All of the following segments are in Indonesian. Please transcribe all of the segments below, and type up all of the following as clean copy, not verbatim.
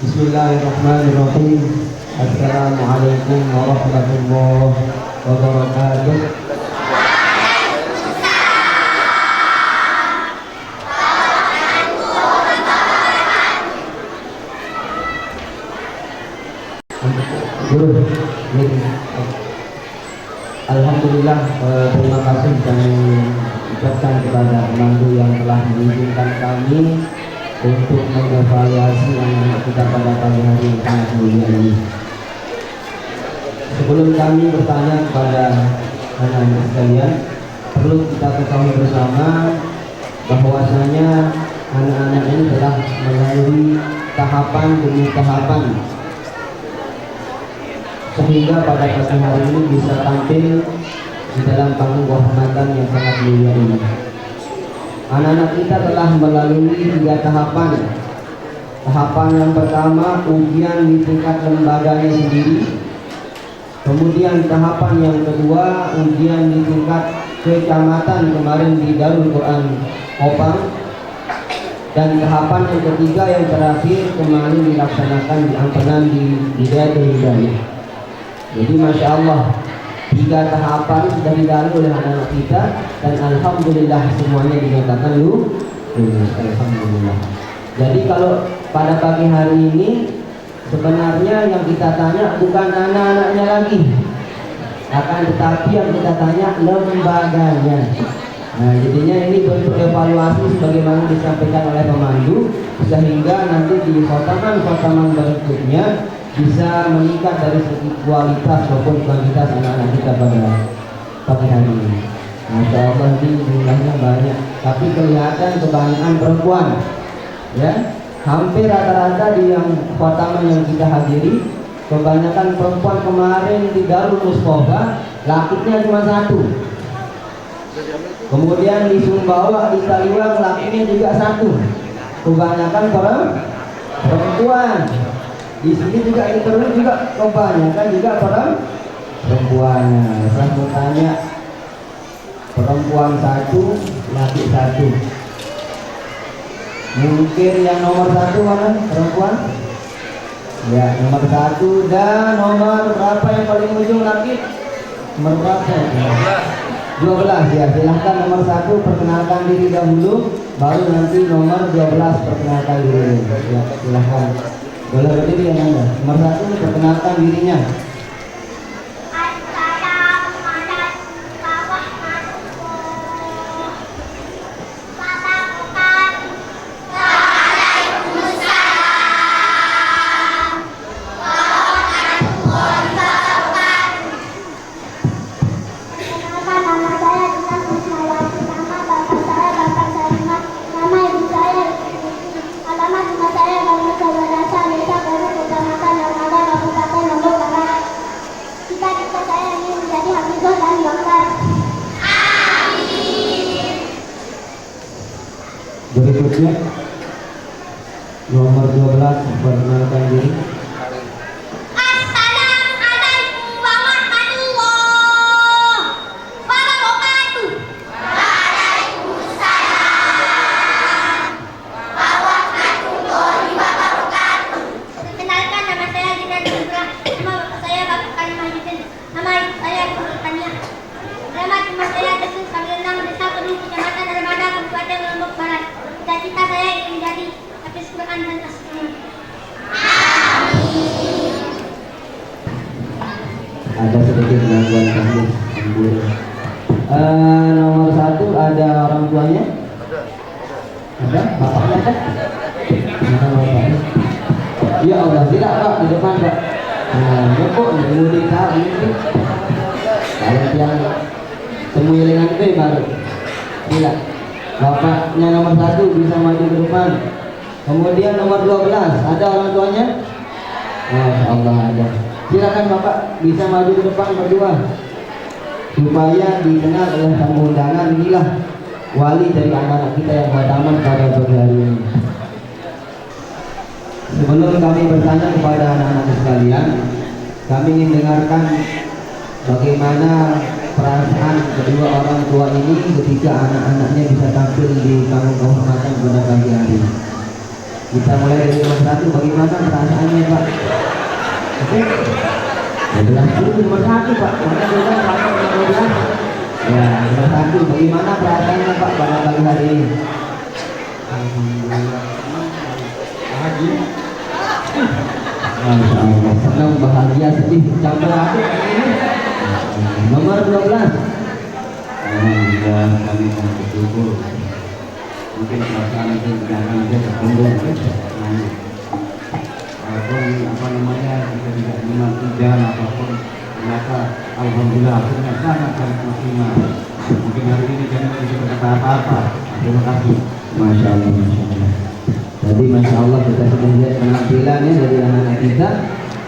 Bismillahirrahmanirrahim. Assalamualaikum warahmatullahi wabarakatuh. Alhamdulillah, terima kasih kami ucapkan kepada pemandu yang telah mengizinkan kami untuk mengevaluasi anak kita pada pagi hari yang sangat mulia ini. Sebelum kami bertanya kepada anak-anak sekalian, perlu kita ketahui bersama bahwasanya anak-anak ini telah melalui tahapan demi tahapan sehingga pada pagi hari ini bisa tampil di dalam panggung kehormatan yang sangat mulia ini. Anak-anak kita telah melalui 3 tahapan. Tahapan yang pertama, ujian di tingkat lembaganya sendiri. Kemudian tahapan yang kedua, ujian di tingkat kecamatan kemarin di Darul Quran Opang. Dan tahapan yang ketiga yang terakhir kemarin dilaksanakan di Ampenan di Daerah Hidayah. Jadi Masya Allah, 3 tahapan sudah dilalui oleh anak-anak kita, dan alhamdulillah semuanya dinyatakan lulus. Alhamdulillah. Jadi kalau pada pagi hari ini sebenarnya yang kita tanya bukan anak-anaknya lagi, akan tetapi yang kita tanya lembaganya. Nah, jadinya ini bentuk evaluasi sebagaimana disampaikan oleh pemandu, sehingga nanti di khotaman berikutnya bisa meningkat dari segi kualitas maupun kuantitas anak-anak kita pada pagi hari ini. Masya Allah, ini jumlahnya banyak, tapi kelihatan kebanyakan perempuan, ya. Hampir rata-rata di yang khotaman yang kita hadiri, kebanyakan perempuan. Kemarin di Darul Mustafa lakinya cuma 1. Kemudian di Sumbawa, di Taliwang lakinya juga 1. Kebanyakan perempuan. Di sini juga di Terus juga kebanyakan juga perempuannya. Saya mau tanya, perempuan 1, laki 1. Mungkin yang nomor 1 mana perempuan? Ya, nomor 1. Dan nomor berapa yang paling ujung laki? Nomor berapa? 12 ya. Silahkan nomor 1 perkenalkan diri dahulu, baru nanti nomor 12 perkenalkan diri. Ya, silahkan. Boleh berdiri yang Anda. Nomor 1 perkenalkan dirinya. Berikutnya nomor 12 perkenalkan diri. Assalamualaikum warahmatullahi wabarakatuh. Waalaikumsalam warahmatullahi wabarakatuh. Perkenalkan, nama saya Jidan Ibrah. Nama bapak saya Bapak Karim Mahidin. Nama ibu saya Ibu Tania. Alamat rumah saya Desu Kabilanang, Desa Kedung, Kecamatan Armada, Kabupaten Lombok Barat. Cita-cita saya ingin menjadi hafiz Quran dan astronom. Amin. Ada sedikit gangguan teknis. Nomor 1 ada orang tuanya? Ada? Bapaknya ada? Ada bapaknya? Ya Allah, tidak Pak, di depan Pak. Nah, kok ini tahu ini? Kalau yang temui dengan B baru. Tidak. Bapaknya nomor 1 bisa maju ke depan. Kemudian nomor 12 ada orang tuanya? Masya Allah ada. Silakan Bapak bisa maju ke depan berdua, supaya dikenal oleh tamu undangan. Inilah wali dari anak-anak kita yang khataman pada pagi hari ini. Sebelum kami bertanya kepada anak-anak sekalian, kami ingin dengarkan bagaimana perasaan kedua orang tua ini ketika anak-anaknya bisa tampil di panggung kehormatan pada pagi hari. Kita mulai dari nomor 1. Bagaimana perasaannya Pak? Oke. 12 dulu nomor 1 Pak. Mana dulu Pak? Ya, nomor 1. Bagaimana perasaannya Pak pada pagi hari ini? Alhamdulillah. Bahagia. Masya Allah, senang, bahagia, sedih, campur aduk ini. Nomor 12. Alhamdulillah kami bersyukur. Mungkin perasaan itu tidak akan bisa tertembus. Walaupun apa namanya kita tidak menang hujan apapun, ternyata alhamdulillah akhirnya sangat maksimal. Mungkin hari ini jangan bisa berkata apa-apa. Terima kasih. Masya Allah, Masya Allah. Jadi Masya Allah kita sudah lihat penampilannya dari anak-anak kita.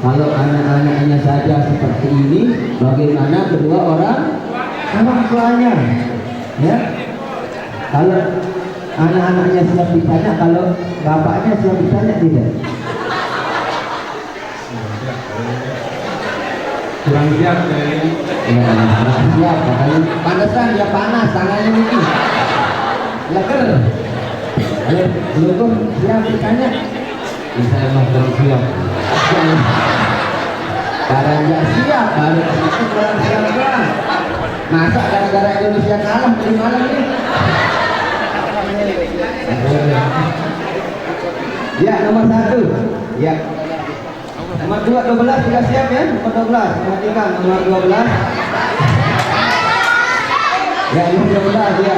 Kalau anak-anaknya saja seperti ini, bagaimana kedua orang tuanya? Ya, kalau anak-anaknya siap ditanya, kalau bapaknya siap ditanya tidak? Kurang siap kayaknya. Ya, kurang siap. Katanya pantesan dia panas tangannya ini. Leker. Ayo, belum siap ditanya. Bisa emang kurang siap. Karena nggak siap, baru itu kurang siap doang. Masa gara-gara Indonesia kalah dari malam ini? Ya, nomor 1. Ya. Nomor 12 sudah siap ya? Nomor 12, perhatikan nomor 12. Ya, nomor 12 ya.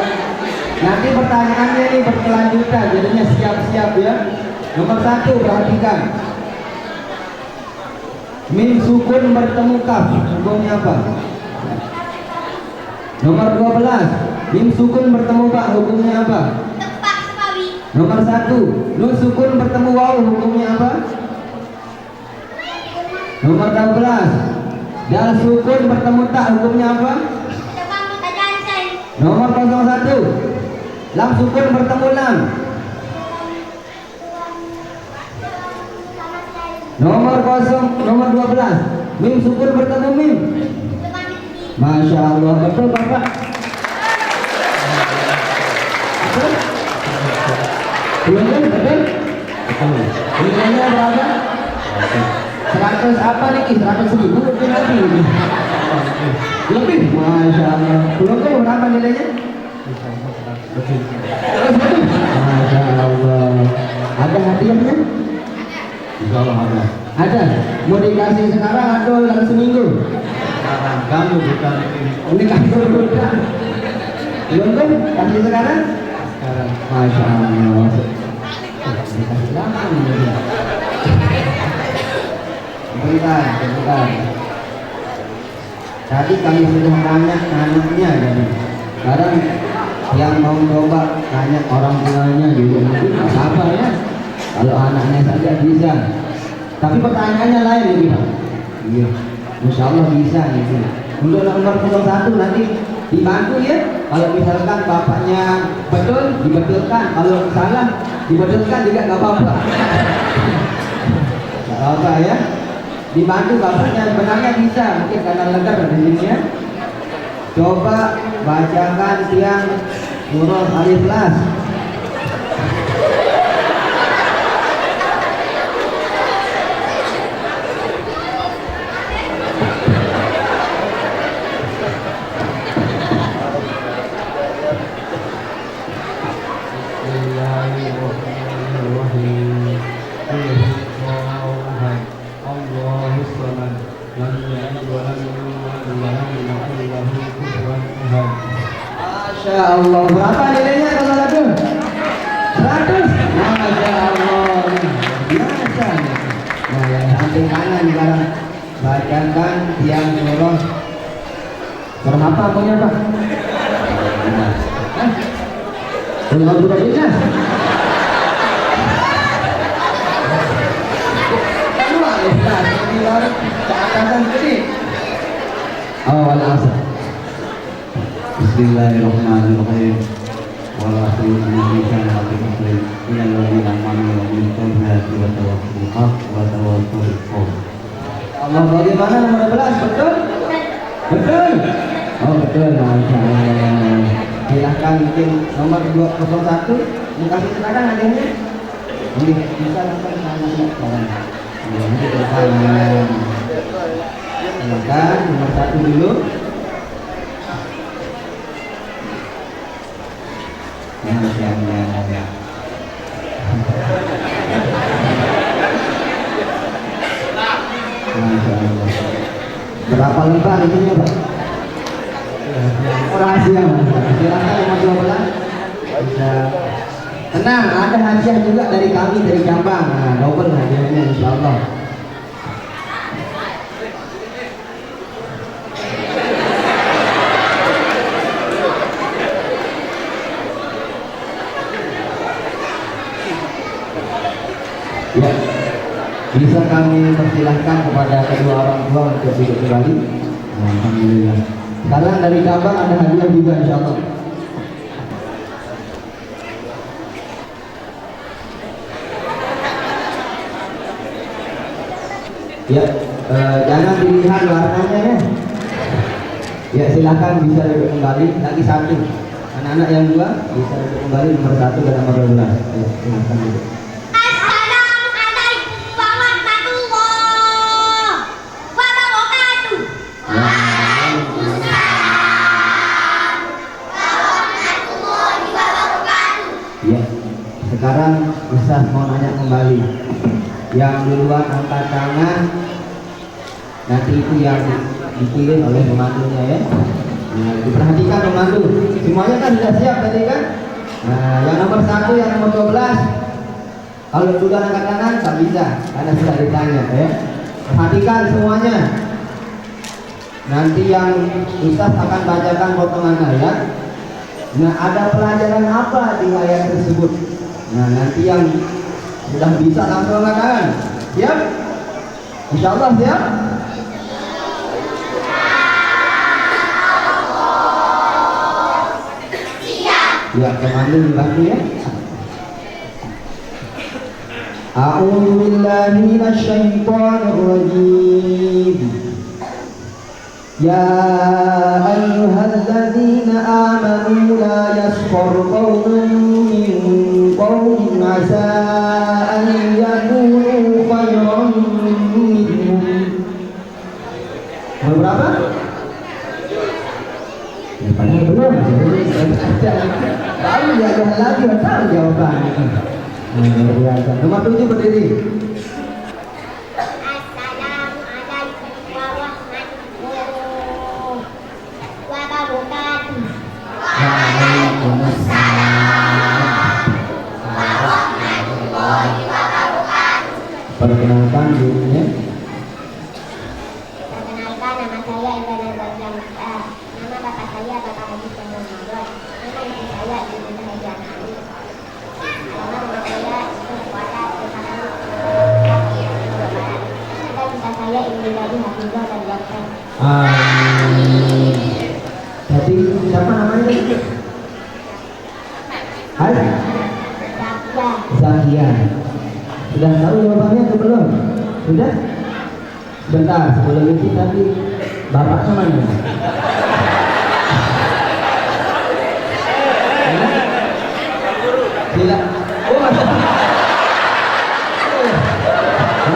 Nanti pertanyaannya ini berkelanjutan, jadinya siap-siap ya. Nomor 1 perhatikan. Mim sukun bertemu kaf, hukumnya apa? Nomor 12. Mim sukun bertemu kaf, hukumnya apa? Tepat sekali. Nomor 1. Nun sukun bertemu waw, hukumnya apa? Nomor 12. Dal sukun bertemu tak, hukumnya apa? Coba kita jansen. Nomor 01. Lam sukun bertemu lam. Nomor 12. Mim sukun bertemu mim. Masya Allah, betul Bapak. Betul? Belum kan? Betul? Nilainya berapa? 100 apa nih? 100.000 lebih lagi. Lebih? Masya Allah. Belum kan berapa nilainya? Betul. Masya Allah. Ada hadiahnya? Insya Allah ada. Ada. Mau dikasih sekarang atau dalam seminggu? Sekarang kamu bukan Ini kantor bukan. Belum kan? Kasih sekarang? sekarang. Masya Allah. Dikasih langsung ini. Bentar. Tadi kami sudah tanya anaknya jadi. Sekarang yang mau coba tanya orang tuanya juga mungkin nggak apa ya. Kalau anaknya saja bisa. Tapi pertanyaannya lain lebih Pak. Iya. Insya Allah bisa gitu. Untuk nomor 01 nanti dibantu ya. Kalau misalkan bapaknya betul, dibetulkan. Kalau salah, dibetulkan juga nggak apa-apa. Nggak apa-apa ya. Dibantu bapaknya benarnya bisa. Mungkin karena legar di sini ya. Coba bacakan tiang huruf alif las. Masya Allah, berapa nilainya kalau satu? 100. Masya Allah, biasa. Nah, yang samping kanan sekarang bacakan tiang surah. Surah apa punya Pak? Surah sudah jelas. Kedua, ikhlas. Ini orang keangkatan gede. Awal asal. Bismillahirrahmanirrahim. Wallahu inna hati muslim. Inna lillahi wa inna ilaihi raji'un. Wa tawakkalul haq wa tawakkalul qawm. Allah bagaimana nomor 12? Betul? Betul? Oh betul, Masya Allah. Silahkan mungkin nomor 201 mau kasih sekarang hadiahnya. Ini bisa lakukan tangan sekarang. Ya, ini ke kanan. Silakan nomor 1 dulu. Masya Allah. Masya Allah. Berapa lembar ini Pak? Rahasia Mas. Silakan nomor 12. Bisa. Tenang, ada hadiah juga dari kami dari cabang. Nah, double hadiahnya insya Allah. Ya, bisa kami persilahkan kepada kedua orang tua untuk duduk kembali. Alhamdulillah. Sekarang dari cabang ada hadiah juga insya Allah. Ya, jangan dilihat warnanya ya. Ya, silakan bisa duduk kembali. Lagi satu. Anak-anak yang dua bisa duduk kembali nomor 1 dan nomor 12. Ya, silakan duduk. Assalamualaikum warahmatullahi wabarakatuh. Ya, sekarang Ustaz mau nanya kembali. Yang duluan angkat tangan, nanti itu yang dipilih oleh pemandunya ya. Nah, diperhatikan pemandu. Semuanya kan sudah siap tadi kan? Nah, yang nomor 1, yang nomor 12. Kalau duluan angkat tangan tak bisa, karena sudah ditanya ya. Perhatikan semuanya. Nanti yang Ustaz akan bacakan potongan ayat. Nah, ada pelajaran apa di ayat tersebut? Nah, nanti yang sudah bisa langsung angkat tangan. Siap? Insya Allah siap? Ya, pemandu dibantu ya. A'udzu billahi minasyaitonir rajim. Ya ayyuhalladzina amanu la yaskhar qaumun min qaumin 'asa an yakunu khairan minhum. Berapa? Ya, padahal belum. Baru ya lagi tahu jawabannya. Luar biasa. Nomor 7 berdiri. Assalamualaikum warahmatullahi wabarakatuh. Perkenalkan dirinya. Perkenalkan, nama saya Indah Nazar Musa. Nama bapak saya Bapak Haji Chandra Ramadan. Nama ibu saya Ibu Haji Anari. Nama rumah saya Ibu Kuala Kesana. Nama cinta saya Ibu Nabi Hafizah dan Dokter. Amin. Jadi siapa namanya? Hai. Zakia. Zakia. Sudah tahu jawabannya atau belum? Sudah? Bentar, sebelum itu tadi bapaknya mana? Sila. Oh,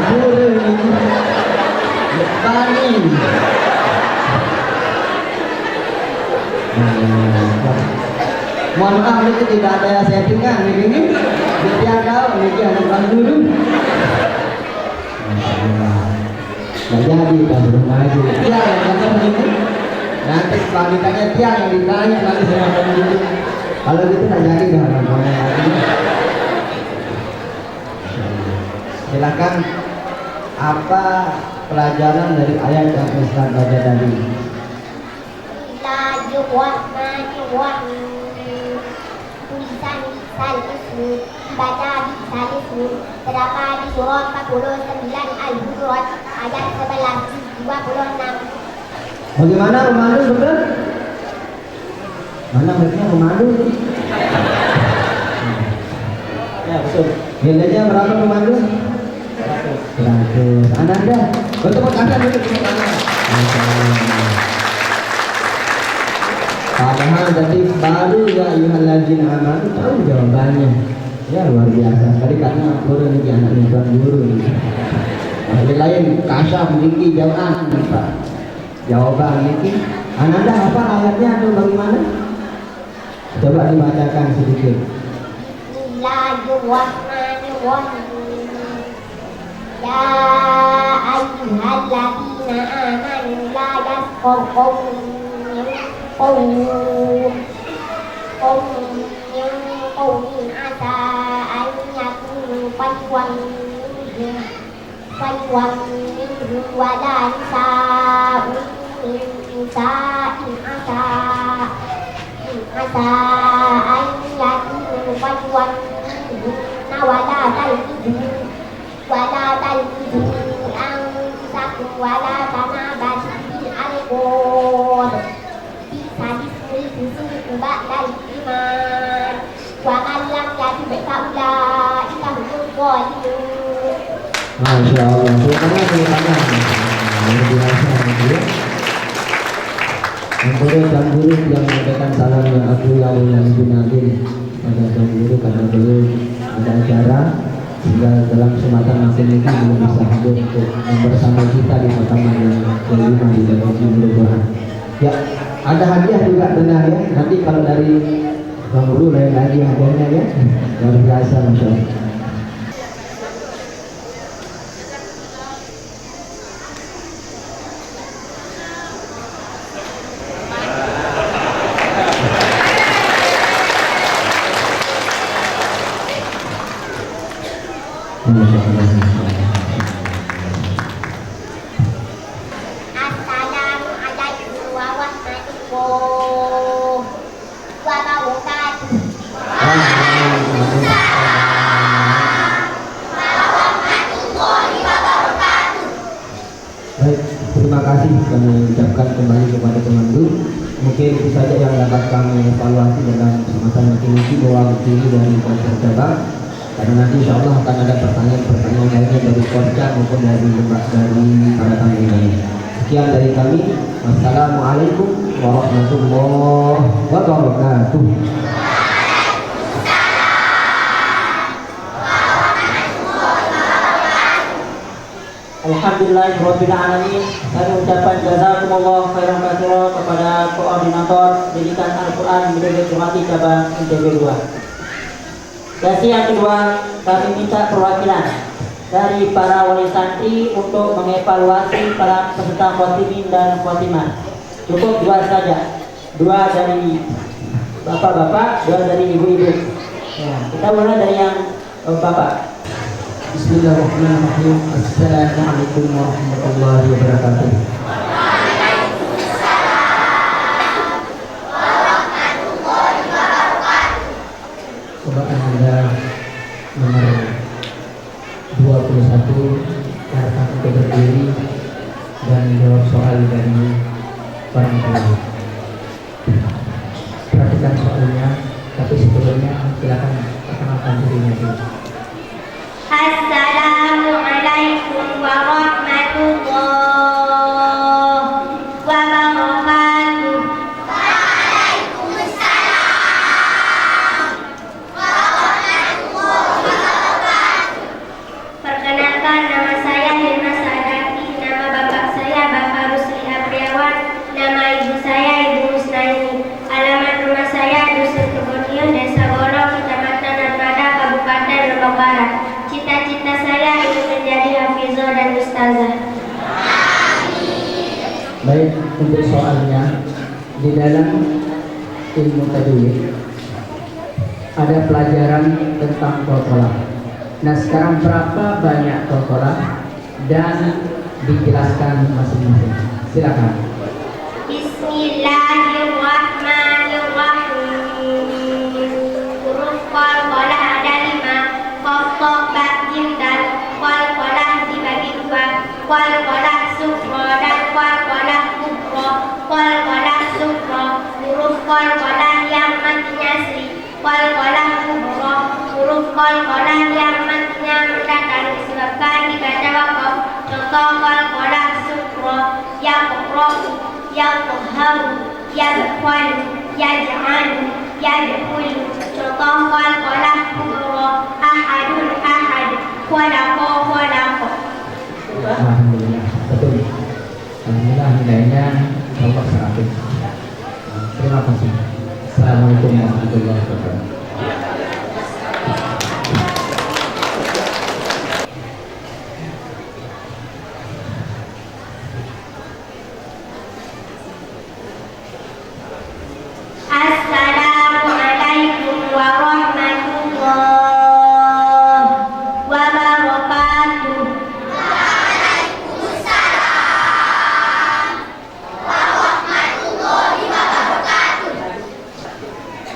guru ini. Bani. Mohon maaf itu tidak ada settingan ini. Dia tahu ini ada bang guru. Nggak jadi kan belum maju. Dia yang kata begini. Nanti panitia dia yang ditanya nanti sama pemimpin. Kalau gitu nggak jadi dah namanya lagi. Silakan, apa pelajaran dari ayat yang Ustaz baca tadi? Bismillahirrahmanirrahim. Tulisan lisan ismi dibaca lisan ismi terdapat di surat 49 Al-Hujurat ayat 11 26. Bagaimana pemandu betul? Mana mereka pemandu? Ya betul. Nilainya berapa pemandu? 100. Ananda, bertepuk tangan dulu. Padahal tadi baru ya ayyuhalladzina amanu tahu jawabannya. Ya luar biasa sekali karena guru ini anaknya tuan guru ini. Yang lain kasar tinggi jauhan Pak. Jawaban ini. Ananda apa ayatnya atau bagaimana? Coba dibacakan sedikit. Bismillahirrahmanirrahim. Ya ayyuhalladzina amanu la yaskhar qaumun min qaumin asa an yakunu khayran minhum wa la nisa'un min nisa'in asa an yakunu khayran minhunna wa la talmizu anfusakum wa la tanabazu bil alqab bisa dismul ba'dal iman wa man lam yatub fa'ulaika humul zalimun. Masya Allah. Luar biasa ya. Untuk dan guru yang menyampaikan salamnya aku yang bin Adil pada dan guru karena belum ada acara sehingga dalam kesempatan masing ini belum bisa hadir untuk bersama kita di pertemuan yang kelima di dalam Tuhan. Ya, ada hadiah juga benar ya. Nanti kalau dari Bang Guru lain lagi hadiahnya ya. Luar biasa Masya Allah. Assalamualaikum warahmatullahi wabarakatuh. Baik, terima kasih kami ucapkan kembali kepada teman guru. Mungkin itu saja yang dapat kami evaluasi dalam semasa nanti bahwa ini dari konser cabang. Karena nanti insya Allah akan ada pertanyaan-pertanyaan lainnya dari Korca maupun dari para tamu lain. Sekian dari kami. Wassalamualaikum warahmatullahi wabarakatuh. Alhamdulillahirabbil alamin. Kami ucapkan jazakumullah khairan katsiran kepada koordinator pendidikan Al-Qur'an Bidang Informasi cabang ITB 2. Sesi yang kedua, kami minta perwakilan dari para wali santri untuk mengevaluasi para peserta khotimin dan khotimah. Cukup dua saja, dua dari bapak-bapak, dua dari ibu-ibu. Ya, kita mulai dari yang bapak. Bismillahirrahmanirrahim. Assalamualaikum warahmatullahi wabarakatuh. Coba Anda nomor 21 silakan untuk berdiri dan jawab soal dari orang tua. Perhatikan soalnya, tapi sebelumnya silakan perkenalkan dirinya dulu. Assalamualaikum warahmatullahi wabarakatuh. Perkenalkan, nama saya Hilma Sadati, nama bapak saya Bapak Rusli Apriawan, nama ibu saya Ibu Husnaini, alamat rumah saya Dusun Kebonion, Desa Golong, Kecamatan Armada, Kabupaten Lombok Barat. Cita-cita saya ingin menjadi hafizah dan ustazah. Baik, untuk soalnya di dalam ilmu tajwid ada pelajaran tentang qalqalah. Nah, sekarang berapa banyak qalqalah dan dijelaskan masing-masing. Silakan. Bismillahirrahmanirrahim. Huruf qalqalah ada 5. Qaf, ta, ba, jim, dal. Qalqalah dibagi 2. Qalqalah sughra dan qalqalah kubra. Qalqalah sughra, huruf qalqalah yang matinya asli. Qalqalah kubra, huruf qalqalah yang matinya mendatar disebabkan dibaca waqaf. Contoh qalqalah sughra, yaqra'u, yaqharu, yadkhulu, yaj'alu, يدخل صدق القلم أحد أحد خلق خلق. Alhamdulillah, betul. Alhamdulillah nilainya nomor 100. Terima kasih. Assalamualaikum warahmatullahi wabarakatuh. Assalamualaikum warahmatullahi wabarakatuh.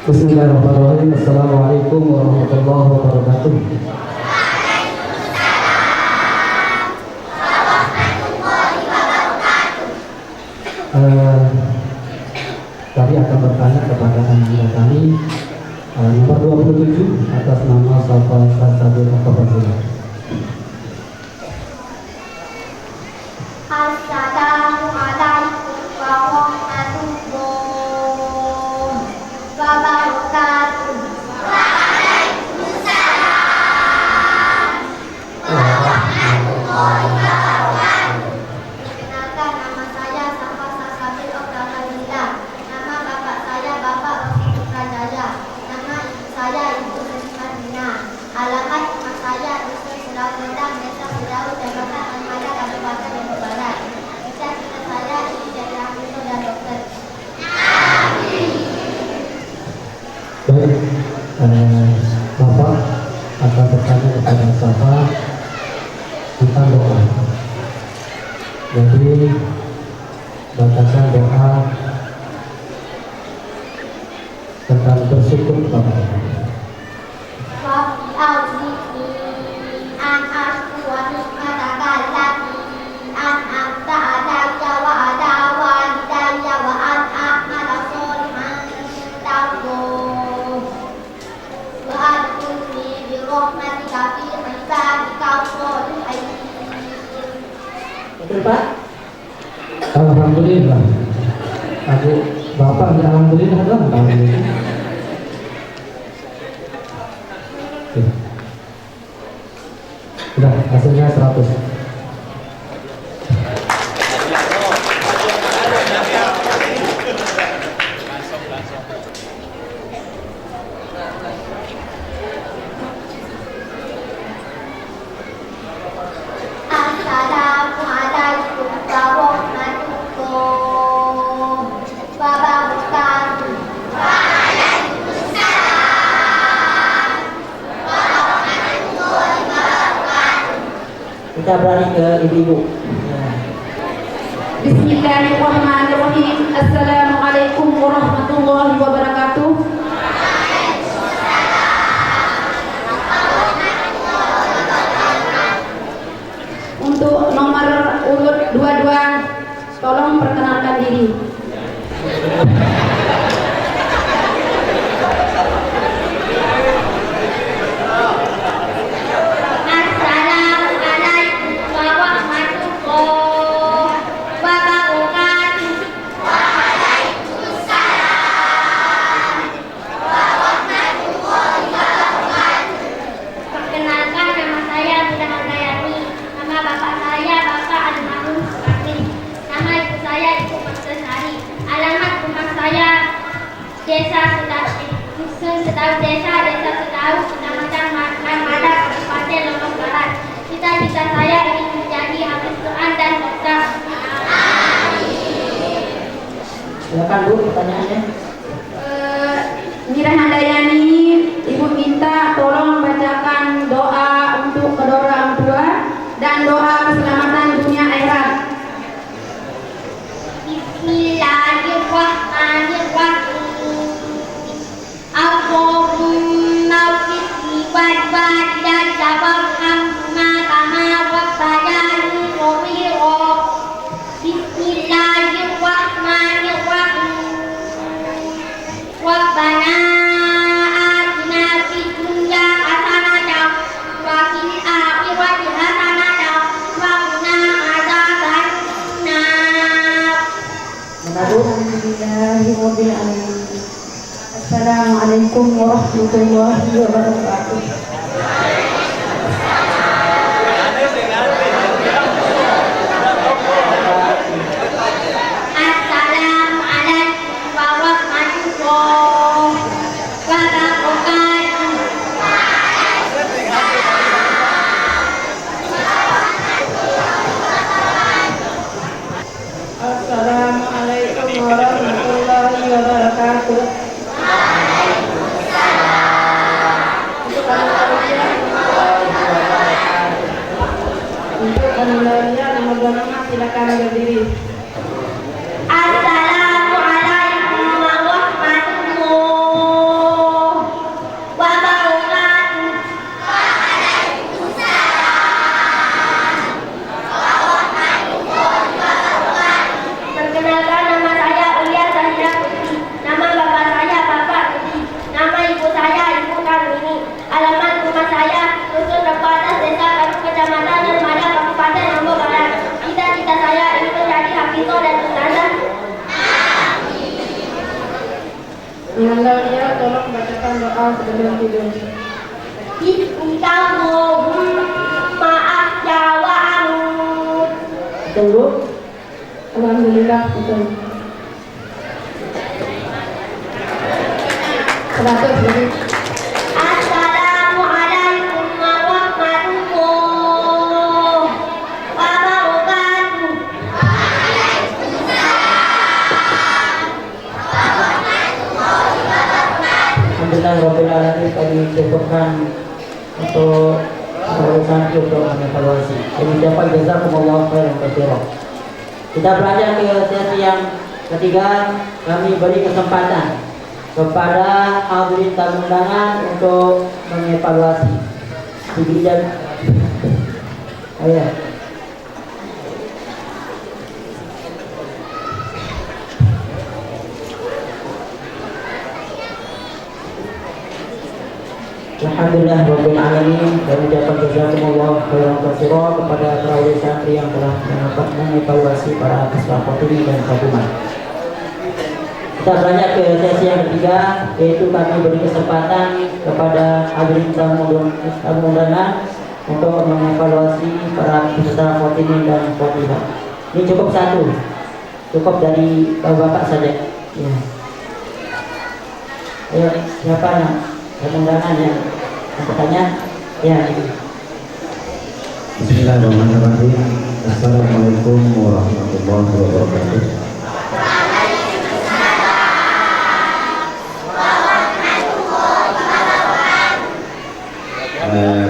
Bismillahirrahmanirrahim. Assalamualaikum warahmatullahi wabarakatuh. Kami akan bertanya kepada anak kami nomor 27 atas nama Safa Sasabil Akabazila. Assalamualaikum warahmatullahi wabarakatuh. Perkenalkan, nama saya Safa Sasabil Akabazila. Nama bapak saya Bapak Rosi Putrajaya. Nama ibu saya Ibu Sesmadina. Alamat rumah saya Dusun Selawetan, Desa Sedau, Kecamatan Almada, Kabupaten Lombok Barat. Cita-cita saya ingin jadi arsitek dan dokter. Baik, Bapak akan bertanya kepada Safa tentang doa. Jadi bacakan doa tentang bersyukur kepada Allah. Rabbi auzi'ni an ashkura ni'mataka allati an'amta alayya wa ala walidayya wa an a'mala sholihan tardah wa adkhilni bi rahmatika fi ibadika sholihin. Betul Pak? Alhamdulillah. Aku Bapak ya alhamdulillah dong. Alhamdulillah. Sudah hasilnya 100. Assalamualaikum warahmatullahi wabarakatuh. Kita beralih ke ibu-ibu. Ya. Bismillahirrahmanirrahim. Assalamualaikum warahmatullahi wabarakatuh. Untuk nomor urut 22, tolong perkenalkan diri. Assalamualaikum warahmatullahi wabarakatuh. Perkenalkan, nama saya Bunda Handayani. Nama bapak saya Bapak Almarhum Sukarni. Nama ibu saya Ibu Marsesari. Alamat rumah saya Desa Sedau, Dusun Sedau Desa Sedau, Kecamatan Almada, Kabupaten Lombok Barat. Cita-cita saya ingin menjadi hafiz Quran dan dokter. Silakan Bu pertanyaannya. Mira Handayani, Ibu minta tolong bacakan doa untuk kedua orang tua dan doa keselamatan dunia akhirat. Bismillahirrahmanirrahim. Allahumma wfirli wal walidayya warhamhuma kama rabbayani shaghira. Bismillahirrahmanirrahim. Rabbana atina fid dunya warahmatullahi wabarakatuh. Assalamualaikum warahmatullahi wabarakatuh. Assalamualaikum warahmatullahi wabarakatuh. Untuk penilaian nomor 26 silakan berdiri. Assalamualaikum warahmatullahi wabarakatuh. Perkenalkan, nama saya Ulia Zahira Putri. Nama bapak saya Bapak Putri. Nama ibu saya Ibu Karmini. Alamat rumah saya Dusun Repatas, Desa Karu, Kecamatan Nirmada, Kabupaten Lombok Barat. Cita-cita saya ingin menjadi hafizah dan ustazah. Mengenalnya tolong bacakan doa sebelum tidur. Bismillahirrahmanirrahim. Jawa Amud. Tunggu. Alhamdulillah betul. 100 lebih. Assalamualaikum warahmatullahi wabarakatuh. Alhamdulillah Rabbil Alamin, kami cukupkan untuk urusan untuk mengevaluasi. Kami dapat jazakumullah khairan katsiran. Kita beranjak ke sesi yang ketiga. Kami beri kesempatan kepada hadirin tamu undangan untuk mengevaluasi. Diberikan. Ayo. Alhamdulillah Rabbil Alamin, dan ucapan jazakumullah khairan katsiran kepada para santri yang telah mengevaluasi para peserta ini dan tabungan. Kita beranjak ke sesi yang ketiga, yaitu kami beri kesempatan kepada hadirin tamu undangan untuk mengevaluasi para peserta Khotimin dan Khotimah. Ini cukup satu, cukup dari bapak saja. Ya. Ayo, siapa yang undangan yang bertanya? Ya. Bismillahirrahmanirrahim. Assalamualaikum warahmatullahi wabarakatuh.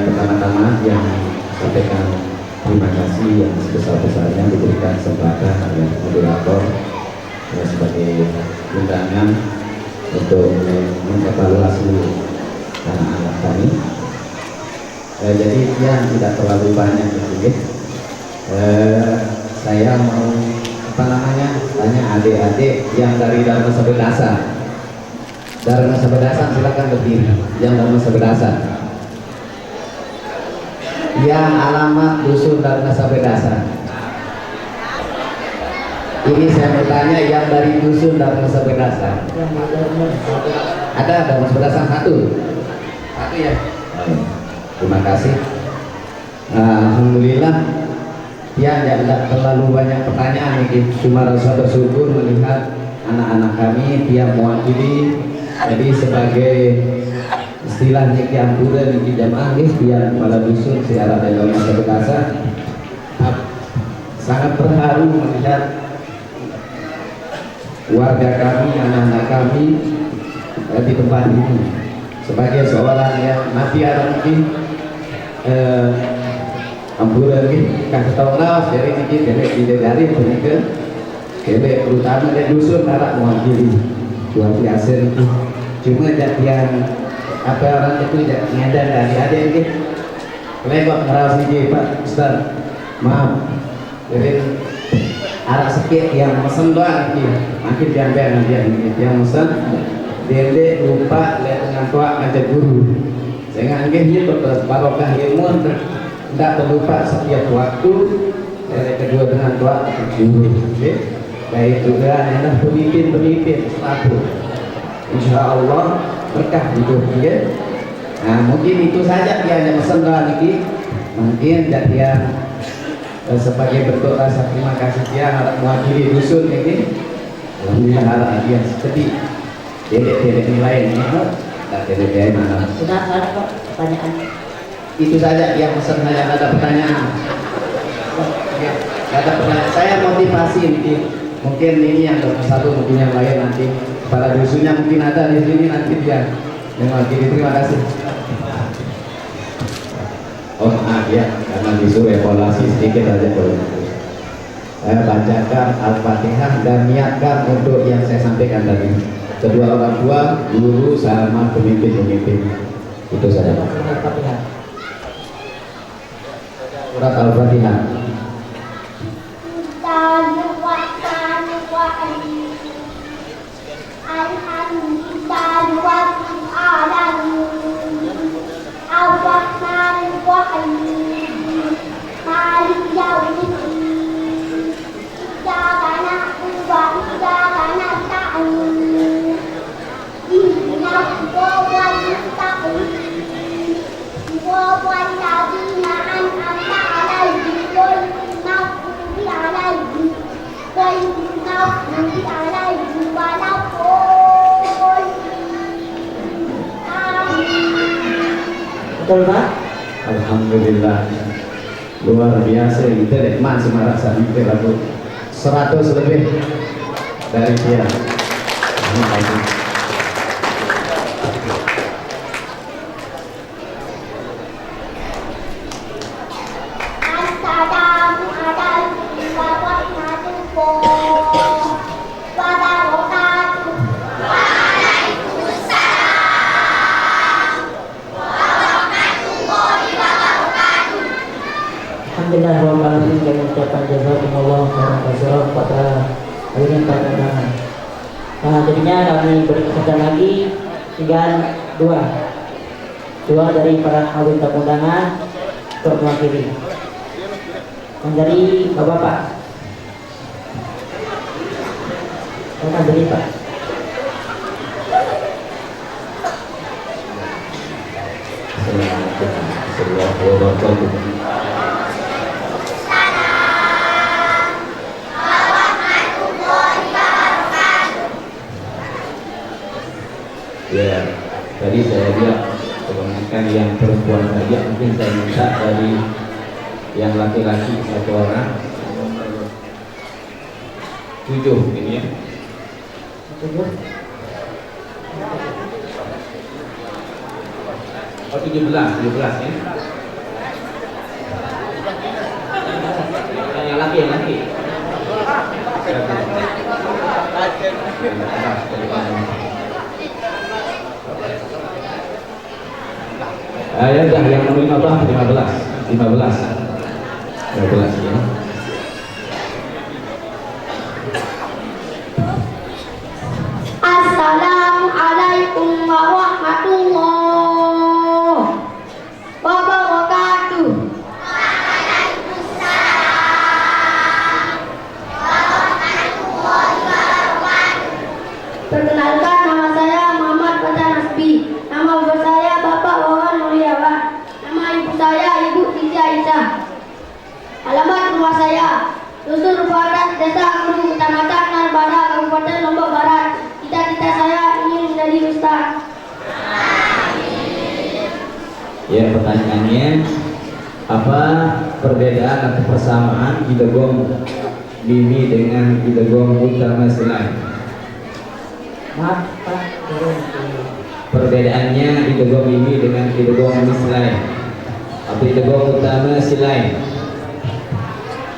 Pertama-tama yang sampaikan terima kasih yang sebesar-besarnya diberikan kesempatan oleh moderator sebagai undangan untuk mengevaluasi anak-anak kami. Jadi yang tidak terlalu banyak gitu. Saya mau tanya adik-adik yang dari Dharma Sabedasa. Dharma Sabedasa silakan berdiri. Yang Dharma Sabedasa. Yang alamat dusun Dharma Sabedasa. Ini saya bertanya yang dari dusun Dharma Sabedasa. Ada Dharma Sabedasa satu ya. Terima kasih. Alhamdulillah. Ya, tidak terlalu banyak pertanyaan ini. Cuma rasa bersyukur melihat anak-anak kami tiap mewakili. Jadi sebagai istilah niki ampura niki jamaah nggih tiap kepala dusun siaran Dharma Sabedasa. Sangat terharu melihat warga kami, anak-anak kami di tempat ini. Sebagai seorang yang nanti ada mungkin ampura ini kasih tahu lawas dari ini dari peninggal kebe terutama dari dusun anak mewakili luar biasa itu. Cuma yang apa orang itu ngedan dari ada ini lewat ngerawas ini Pak Ustaz, maaf jadi arah sedikit yang mesen doang ini makin diambil nanti yang mesen dende lupa lihat dengan tua ngajak guru sehingga anggih itu barokah ilmu tidak terlupa setiap waktu dari kedua dengan tua guru baik juga adalah pemimpin selaku insya Allah berkah hidup ya. Nah, mungkin itu saja dia hanya pesan doa niki. Mungkin dia sebagai bentuk rasa terima kasih dia harap mewakili dusun ini. Alhamdulillah harap dia seperti dedek-dedek nilai ini. Nah, dedek mana? Sudah ada kok pertanyaan. Itu saja yang pesan saya, ada pertanyaan. Oke, ada pertanyaan. Saya motivasi ini. Mungkin ini yang satu, mungkin yang lain nanti. Para dusunnya mungkin ada di sini nanti dia yang mewakili. Terima kasih. Oh maaf ya, karena disuruh evaluasi sedikit aja boleh. Saya bacakan Al-Fatihah dan niatkan untuk yang saya sampaikan tadi. Kedua orang tua, guru sama pemimpin-pemimpin. Itu saja. Surat Al-Fatihah. Betul Pak? Alhamdulillah luar biasa kita nikmat semarak saat itu lagu 100 lebih dari dia. Terima kasih. Alhamdulillah kami mengucapkan jazakumullah khairan katsiran kepada hadirin para undangan. Nah, jadinya kami beri kesempatan lagi tinggal dua dari para hadirin tamu undangan untuk mewakili. Yang dari Bapak. Silakan dari Pak. Assalamualaikum warahmatullahi wabarakatuh. Ya, tadi saya lihat kebanyakan yang perempuan saja, mungkin saya minta dari yang laki-laki satu orang. 7 ini ya. 7. Oh 17 ya. Yang laki. Ya dah yang nomor 15 ya. Assalamualaikum warahmatullahi wabarakatuh. Perkenalkan, nama saya Muhammad Fajar Nasbi. Nama bapak saya Bapak Wawan Mulyawan. Nama ibu saya Ibu Siti Aisyah. Alamat rumah saya Dusun Barat, Desa Guru, Kecamatan Narbada, Kabupaten Lombok Barat. Cita-cita saya ingin menjadi ustaz. Ya, pertanyaannya apa perbedaan atau persamaan idgham Mimi dengan idgham mutamatsilin? Maaf Pak, Perbedaannya idgham Mimi dengan idgham mutamatsilin. Apa idgham mutamatsilin?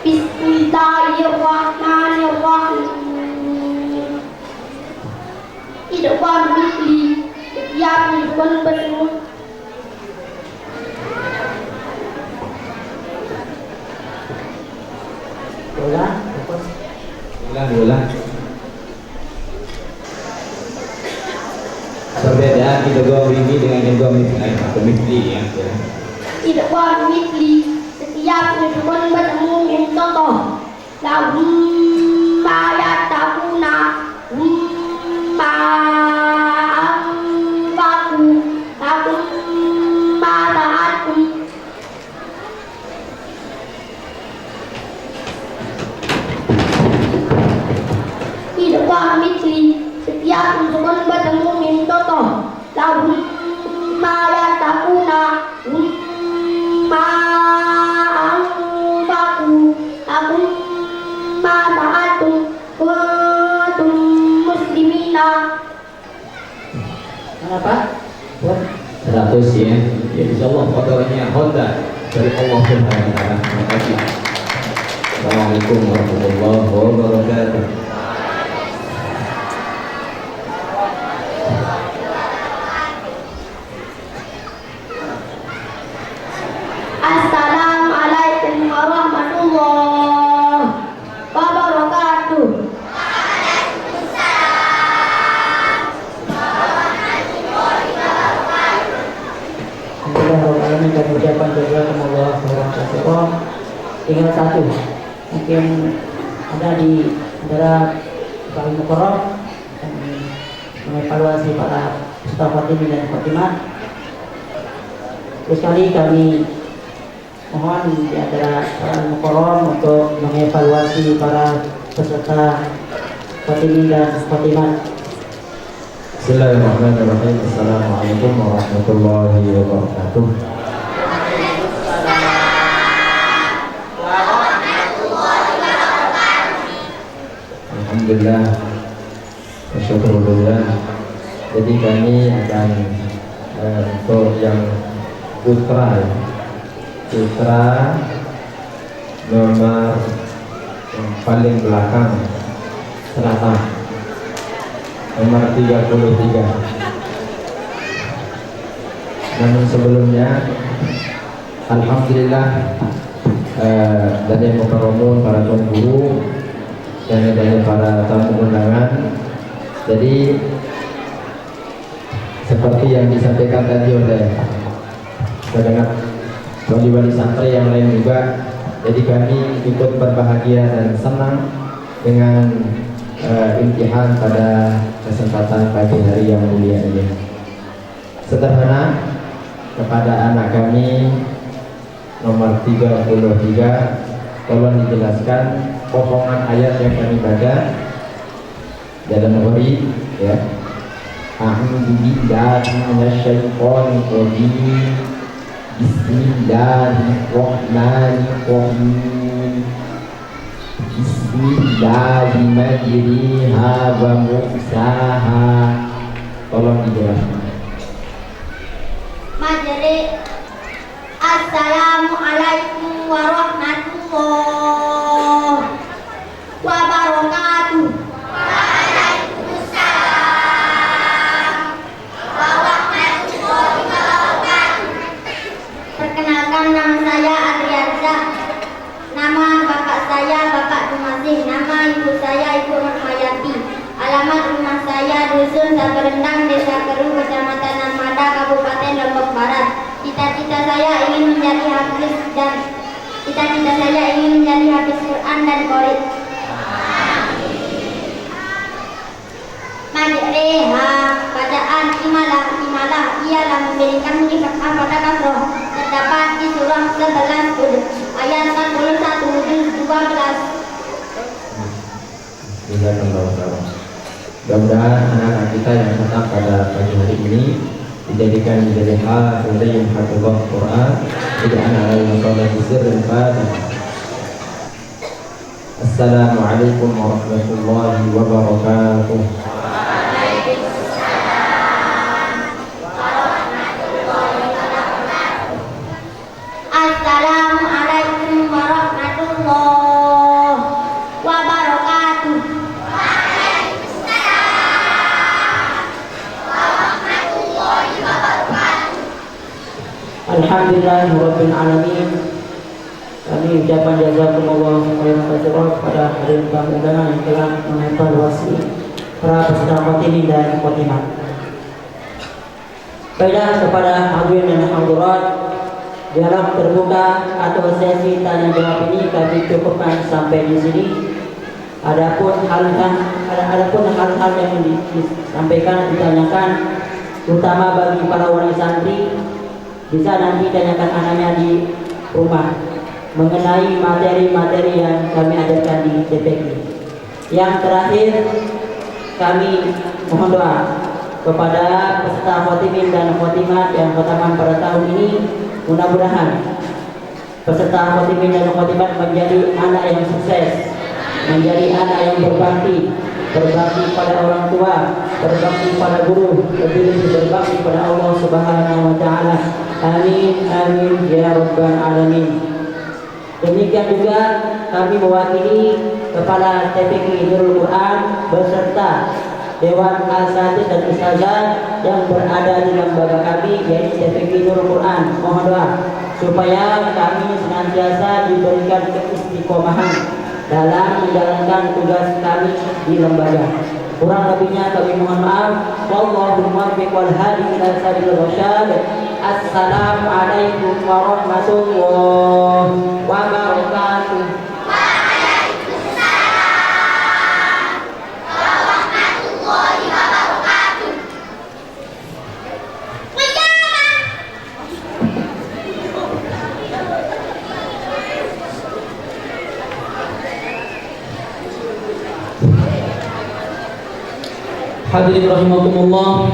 Bismillahirrahmanirrahim. Idgham misli setiap idgham bertemu. Ulang. Perbedaan idgham Mimi dengan idgham mutamatsilin atau misli ya. Idgham misli setiap idgham bertemu. Contoh, lahum ma yattaquna ma ya. Ya insyaallah qadarnya Honda dari Allah Subhanahu wa taala. Terima kasih. Assalamualaikum warahmatullahi wabarakatuh. Assalamualaikum warahmatullahi wabarakatuh. Alhamdulillah dan ucapan jazakumullah khairan katsiran. Tinggal satu, mungkin ada di antara Pak Mukarram mengevaluasi para staf Fatimi dan Fatimah. Terus kali kami mohon di antara para Mukarram untuk mengevaluasi para peserta Fatimi dan Fatimah. Bismillahirrahmanirrahim. Assalamualaikum warahmatullahi wabarakatuh. Alhamdulillah, syukurulillah. Jadi kami akan untuk yang putra nomor yang paling belakang selatan, nomor 33. Namun sebelumnya alhamdulillah dari mukarramun, para tuan guru dan dari para tamu undangan. Jadi seperti yang disampaikan tadi oleh saudara wali santri yang lain juga, jadi kami ikut berbahagia dan senang dengan imtihan pada kesempatan pagi hari yang mulia ini. Sederhana, kepada anak kami nomor 33, tolong dijelaskan potongan ayat yang kami baca dalam Bukhari ya. A'udzu billahi minasyaitonir rajim. Bismillahirrahmanirrahim. Bismillahi majriha wa mursaha. Tolong dijelaskan. Majri. Assalamualaikum warahmatullahi wabarakatuh. Perkenalkan, nama saya Adrianza. Nama bapak saya Bapak Dumasih. Nama ibu saya Ibu Nurmayati. Alamat rumah saya Dusun Saberendang, Desa Keru, Kecamatan Narmada, Kabupaten Lombok Barat. Cita-cita saya ingin menjadi hafiz Quran dan Qori. Majreha, bacaan imalah ialah memberikan fathah pada kasroh. Terdapat di surah 11 Hud ayat 41 juz 12. Mudah-mudahan anak-anak kita yang datang pada pagi hari ini dijadikan menjadi hafidh yang hafizah Quran, tidak anak yang sholat sir dan Fatihah. Assalamualaikum warahmatullahi wabarakatuh. Assalamualaikum warahmatullahi wabarakatuh. Alhamdulillahirabbil alamin. Kami ucapkan jazakumullah khairan katsiran kepada hadirin tamu undangan yang telah mengevaluasi para peserta Fatimi dan Fatimah. Baiklah, kepada hadirin dan hadirat, dialog terbuka atau sesi tanya jawab ini kami cukupkan sampai di sini. Adapun hal-hal yang disampaikan, ditanyakan, terutama bagi para wali santri, bisa nanti tanyakan anaknya di rumah mengenai materi-materi yang kami ajarkan di TPQ. Yang terakhir, kami mohon doa kepada peserta Fatimi dan Fatimah yang khataman pada tahun ini. Mudah-mudahan peserta Fatimi dan Fatimah menjadi anak yang sukses, menjadi anak yang berbakti, berbakti pada orang tua, berbakti pada guru, lebih berbakti pada Allah Subhanahu wa taala. Amin amin ya rabbal alamin. Demikian juga kami mewakili Kepala TPQ Nurul Quran beserta Dewan Asatidz dan Ustazah yang berada di lembaga kami, yaitu TPQ Nurul Quran. Mohon doa supaya kami senantiasa diberikan keistiqomahan dalam menjalankan tugas kami di lembaga. Kurang lebihnya kami mohon maaf. Wallahu muwaffiq wal hadi ila sabilir rasyad. Assalamualaikum warahmatullahi wabarakatuh. Hadirin rahimakumullah,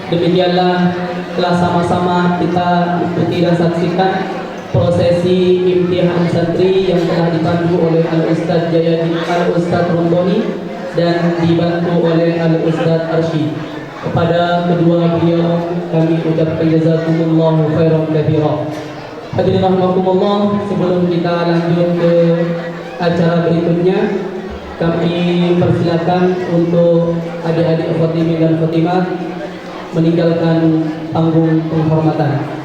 demikianlah telah sama-sama kita ikuti dan saksikan prosesi imtihan santri yang telah dipandu oleh Al-Ustadz Jayadi, Al-Ustadz Rondoni, dan dibantu oleh Al-Ustadz Arsyid. Kepada kedua beliau kami ucapkan jazakumullahu khairan katsira. Hadirin rahimakumullah, sebelum kita lanjut ke acara berikutnya, kami persilakan untuk adik-adik Khotimin dan Khotimah meninggalkan panggung penghormatan.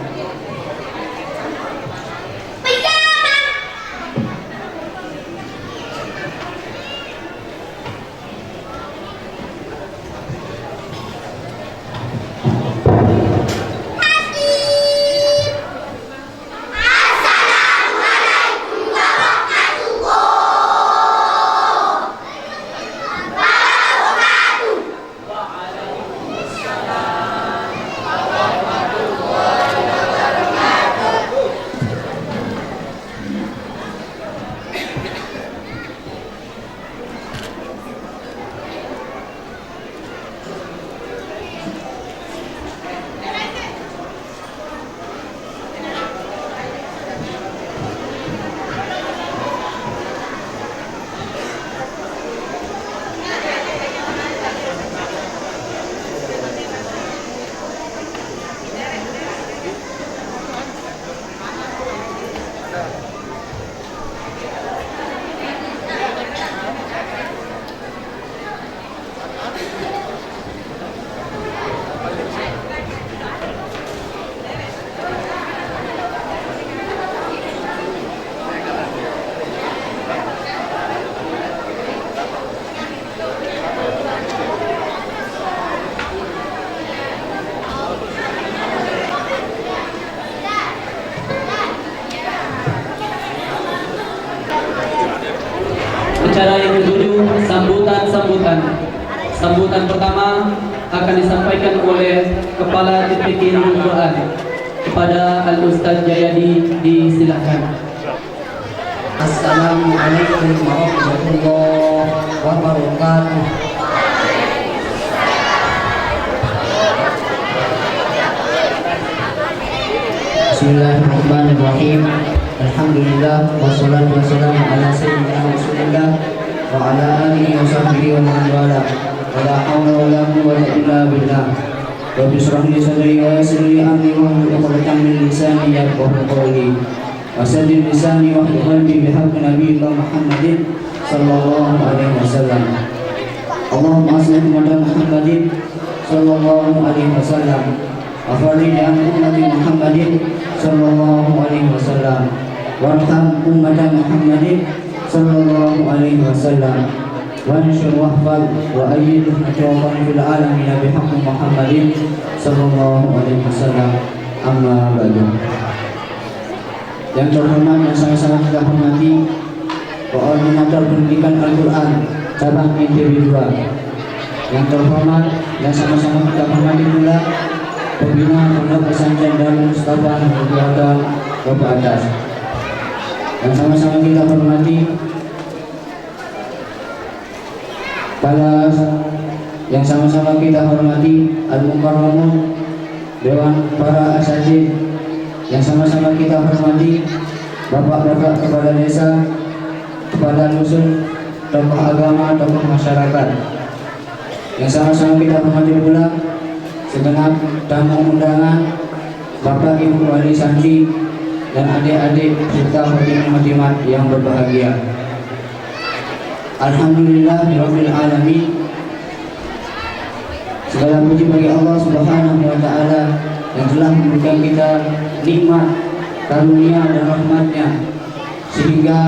Acara yang berjudul sambutan. Sambutan pertama akan disampaikan oleh Kepala TPQ Nurul Quran. Kepada Al-Ustadz Jayadi, disilakan. Assalamualaikum warahmatullahi wabarakatuh. Bismillahirrahmanirrahim. Alhamdulillah wassalatu wassalamu ala sayyidina Rasulillah wa ala alihi wa sahbihi wa man wala. Wala haula wala quwwata illa billah. Rabbi shrah li sadri wa yassir li amri wahlul 'uqdatam min lisani yafqahu qawli. Wasaddid lisani wa hlul qalbi bihaqqi nabiyyika Muhammadin sallallahu alaihi wasallam. Allahumma salli ala Muhammadin sallallahu alaihi wasallam. Afari an ummati Muhammadin sallallahu alaihi wasallam. Warham ummata Muhammadin sallallahu alaihi wasallam. Wansyur wahfal wa ayyid hajatan fil alamin bihaqqi Muhammadin sallallahu alaihi wasallam. Amma ba'du. Yang terhormat dan sama-sama kita hormati Koordinator Pendidikan Al-Quran Cabang NTB 2. Yang terhormat dan sama-sama kita hormati pula Pembina Pondok Pesantren Darul Mustafa Keluarga Bapak Atas. Dan sama-sama kita hormati yang sama-sama kita hormati Al-Mukarramun Dewan Para Asatidz, yang sama-sama kita hormati Bapak-bapak kepala desa, kepala dusun, tokoh agama, tokoh masyarakat, Yang sama-sama kita hormati pula segenap tamu undangan, Bapak Ibu wali santri dan adik-adik serta hadirin-hadirat yang berbahagia. Alhamdulillahirabbil alamin. Segala puji bagi Allah Subhanahu wa taala yang telah memberikan kita nikmat, karunia dan rahmatnya sehingga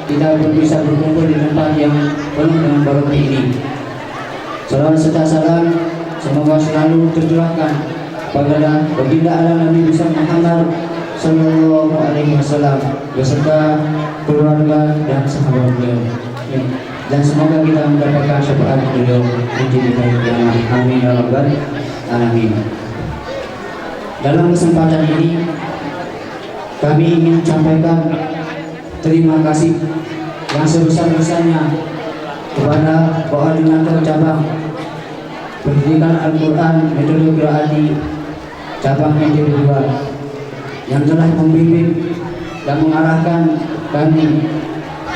kita bisa berkumpul di tempat yang penuh dengan barokah ini. Salawat serta salam semoga selalu tercurahkan kepada baginda ala Nabi besar Muhammad sallallahu alaihi wasallam beserta keluarga dan sahabat beliau. Dan semoga kita mendapatkan syafaat beliau di hari kiamat. Amin ya rabbal alamin. Dalam kesempatan ini kami ingin sampaikan terima kasih yang sebesar-besarnya kepada koordinator cabang pendidikan Al-Quran Metode Qiraati cabang NTB 2 yang telah membimbing dan mengarahkan kami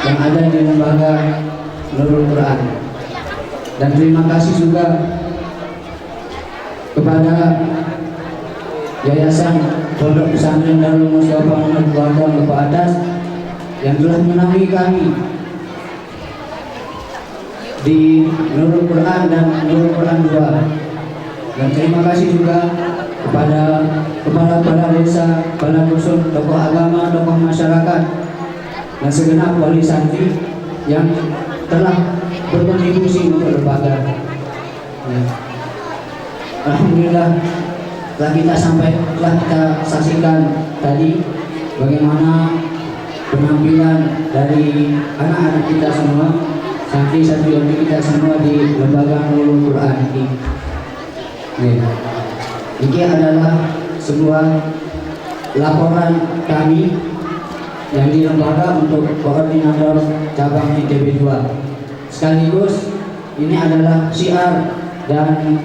yang ada di lembaga Nurul Quran. Dan terima kasih juga kepada Yayasan Pondok Pesantren Darul Mustafa Muhammad Keluarga Lupa Atas yang telah menaungi kami di Nurul Quran dan Nurul Quran 2. Dan terima kasih juga kepada kepala desa, kepala dusun, tokoh agama, tokoh masyarakat, dan segenap wali santri yang telah berkontribusi untuk lembaga. Alhamdulillah telah kita saksikan tadi bagaimana penampilan dari anak-anak kita semua, santri-santri kita semua di lembaga Nurul Quran ini. Ini adalah sebuah laporan kami yang di lembaga untuk koordinator cabang ITB 2. Sekaligus ini adalah syiar dan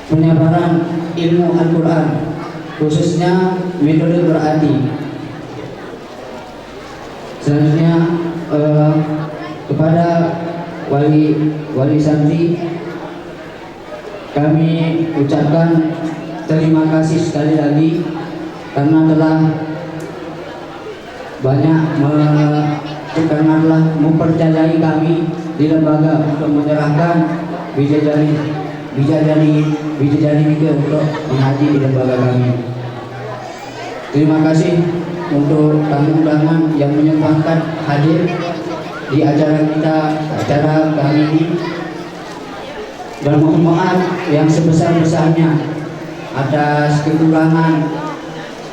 penyebaran ilmu Al-Quran khususnya metode Qiraati. Selanjutnya kepada wali santri kami ucapkan terima kasih sekali lagi karena telah mempercayai kami di lembaga untuk menyerahkan bidadari untuk mengaji di lembaga kami. Terima kasih untuk tamu undangan yang menyempatkan hadir di acara kami ini. Dan mohon maaf yang sebesar-besarnya atas kekurangan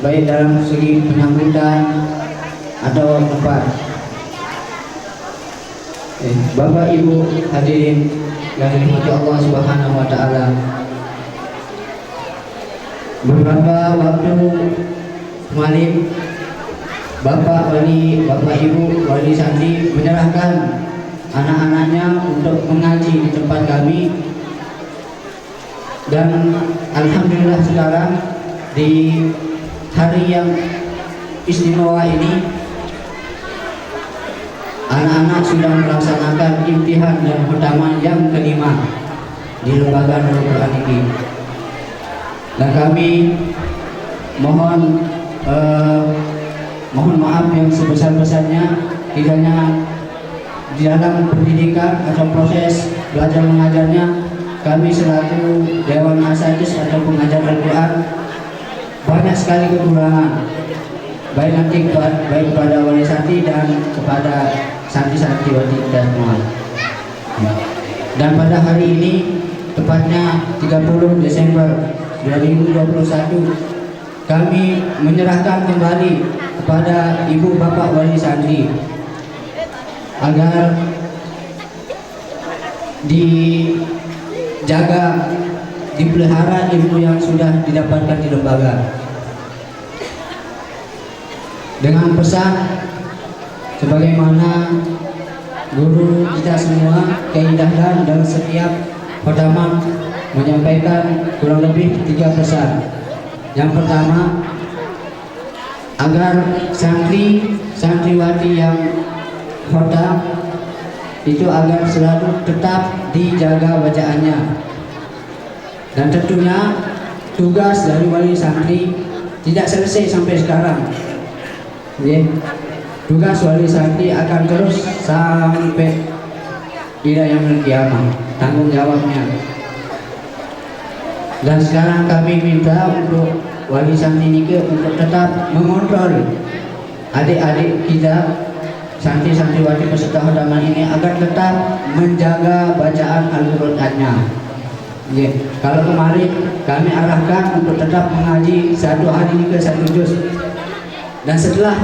baik dalam segi penyambutan atau tempat. Bapak Ibu hadirin yang dirahmati Allah Subhanahu wa taala. Beberapa waktu kemarin Bapak Ibu wali santri menyerahkan anak-anaknya untuk mengaji di tempat kami. Dan alhamdulillah sekarang di hari yang istimewa ini anak-anak sudah melaksanakan imtihan yang pertama yang kelima di lembaga Nurul Quran ini. Dan kami mohon maaf yang sebesar-besarnya kiranya di dalam pendidikan atau proses belajar mengajarnya kami selaku Dewan Asatidz atau pengajar Al-Quran banyak sekali kekurangan, baik kepada wali santri dan kepada santri-santri wali kita semua. Dan pada hari ini tepatnya 30 Desember 2021 kami menyerahkan kembali kepada ibu bapak wali santri agar dijaga, dipelihara ilmu yang sudah didapatkan di lembaga dengan pesan sebagaimana guru kita semua kaidah dalam setiap khotbah menyampaikan kurang lebih 3 pesan. Yang pertama, agar santriwati yang khotbah itu agar selalu tetap dijaga bacaannya. Dan tentunya tugas dari wali santri tidak selesai sampai sekarang. Tugas wali santri akan terus sampai ila yaumil kiamah, tanggung jawabnya. Dan sekarang kami minta untuk wali santri ini untuk tetap mengontrol adik-adik kita, santri-santriwati peserta khataman ini agar tetap menjaga bacaan Al-Qur'annya. Kalau kemarin kami arahkan untuk tetap mengaji satu hari ke satu juz, dan setelah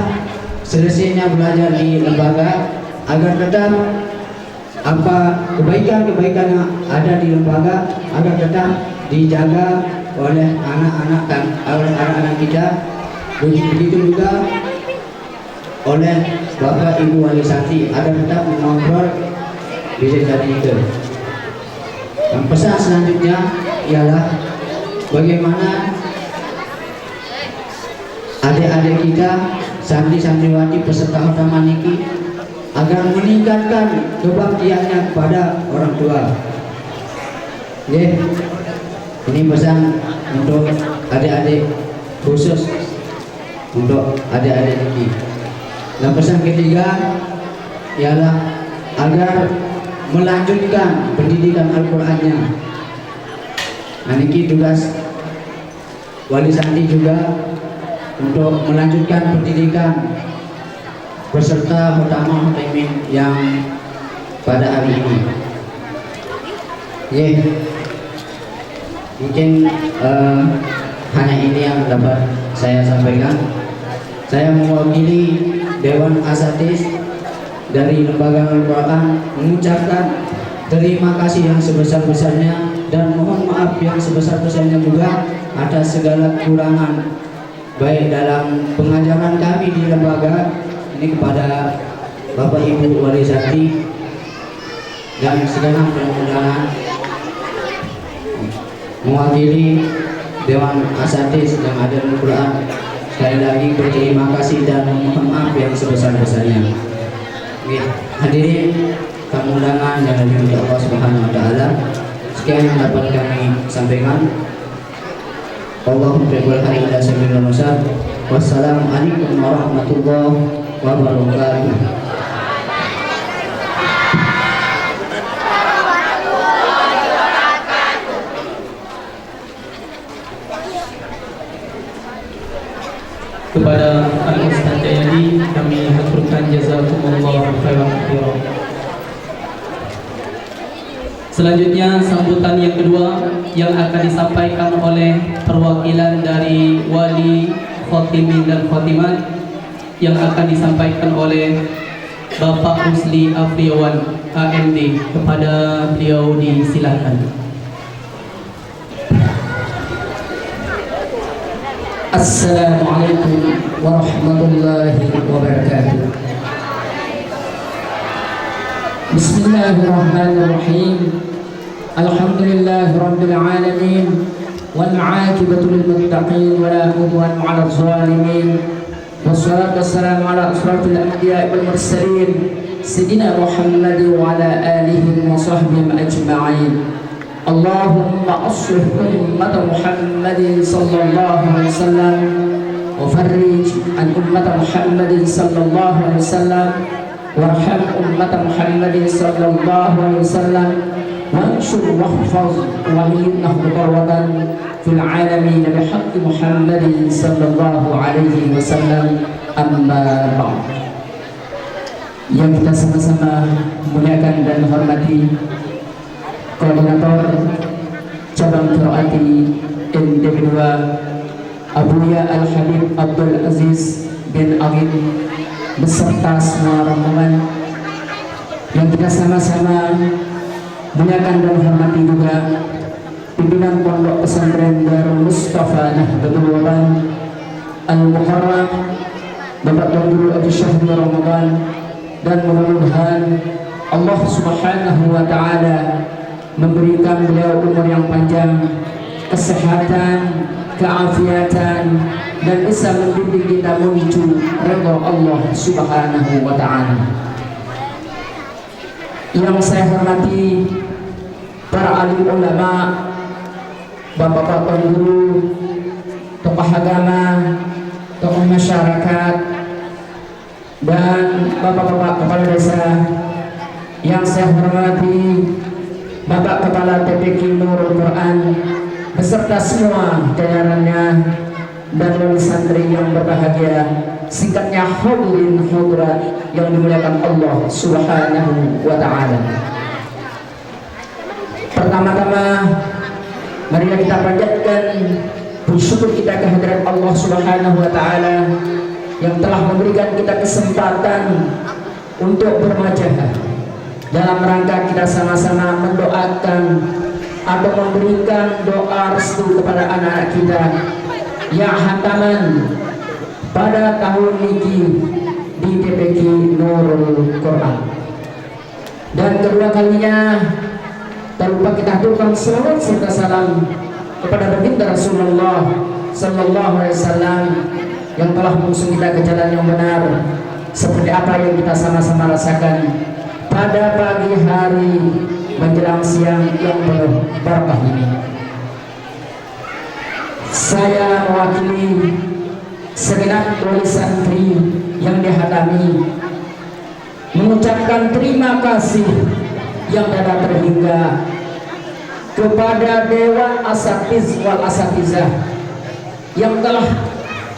selesainya belajar di lembaga agar tetap apa kebaikan-kebaikan yang ada di lembaga agar tetap dijaga oleh anak-anak kita. Begitu juga oleh Bapak Ibu wali santri agar tetap mengontrol bisa jadi itu. Dan pesan selanjutnya ialah bagaimana adik-adik kita, santri-santriwati peserta khataman ini agar meningkatkan kebaktiannya kepada orang tua. Ini pesan untuk adik-adik, khusus untuk adik-adik ini. Dan pesan ketiga ialah agar melanjutkan pendidikan Al-Qur'annya. Nah, ini tugas wali santri juga untuk melanjutkan pendidikan peserta khataman yang pada hari ini. Mungkin hanya ini yang dapat saya sampaikan. Saya mewakili Dewan Asatidz dari Lembaga Al-Quran mengucapkan terima kasih yang sebesar-besarnya dan mohon maaf yang sebesar-besarnya juga atas segala kekurangan baik dalam pengajaran kami di lembaga ini kepada Bapak Ibu wali santri dan segenap undangan mewakili Dewan Asatidz yang ada di Al-Quran. Sekali lagi berterima kasih dan mohon maaf yang sebesar-besarnya. Hadirin tamu undangan yang dimuliakan Allah Subhanahu wa taala, sekian yang dapat kami sampaikan. Allahumma barik lana ila sabilil mursal. Wassalamualaikum warahmatullahi wabarakatuh. Kepada Al-Ustaz Jayadi kami haturkan jazakumullah khairan katsiran. Selanjutnya sambutan yang kedua yang akan disampaikan oleh perwakilan dari wali khatimin dan khatimat yang akan disampaikan oleh Bapak Rusli Afriawan AMD. Kepada beliau disilakan. Assalamualaikum warahmatullahi wabarakatuh. Bismillahirrahmanirrahim. Alhamdulillahi rabbil alamin wal 'aqibatu lil muttaqin wa la 'udwana 'alal zalimin. Wassalatu wassalamu ala asrafil anbiya'i wal mursalin sayyidina Muhammadin wa ala alihi wa sahbihi ajma'in. Allahumma aslih ummata Muhammadin sallallahu alaihi wasallam wa farrij an ummata Muhammadin sallallahu alaihi wasallam warham ummata Muhammadin sallallahu alaihi wasallam wanshur wahfaz wa hinna qawatan fil alamin bihaqqi Muhammadin sallallahu alaihi wasallam. Amma ba'd. Yang kita sama-sama muliakan dan hormati Koordinator Cabang Qiraati ND2 Abuya Al-Habib Abdul Aziz bin Agib beserta semua rombongan yang kita sama-sama muliakan dan hormati juga pimpinan Pondok Pesantren Darul Mustafa Nahdlatul Waban Al-Mukarram Bapak Tuan Guru Haji Syahri Ramadan, dan mudah-mudahan Allah Subhanahu wa taala memberikan beliau umur yang panjang, kesehatan, keafiatan, dan bisa membimbing kita menuju ridha Allah Subhanahu wa taala. yang saya hormati para alim ulama, bapak-bapak guru, tokoh agama, tokoh masyarakat, dan bapak-bapak kepala desa yang saya hormati, Bapak Kepala TPQ Nurul Quran beserta semua jajarannya dan wali santri yang berbahagia, singkatnya hadirin hadirat yang dimuliakan Allah Subhanahu wa taala. Pertama-tama marilah kita panjatkan bersyukur kita kehadirat Allah Subhanahu wa taala yang telah memberikan kita kesempatan untuk bermujahadah dalam rangka kita sama-sama mendoakan atau memberikan doa restu kepada anak-anak kita yang hataman pada tahun ini di TPQ Nurul Quran. Dan kedua kalinya tak lupa kita aturkan selawat serta salam kepada baginda Rasulullah Sallallahu Alaihi Wasallam yang telah mengusung kita ke jalan yang benar, seperti apa yang kita sama-sama rasakan pada pagi hari menjelang siang yang penuh barakah ini. Saya mewakili segenap wali santri yang dihadami mengucapkan terima kasih yang tidak terhingga kepada Dewan Asatiz wal Asatizah yang telah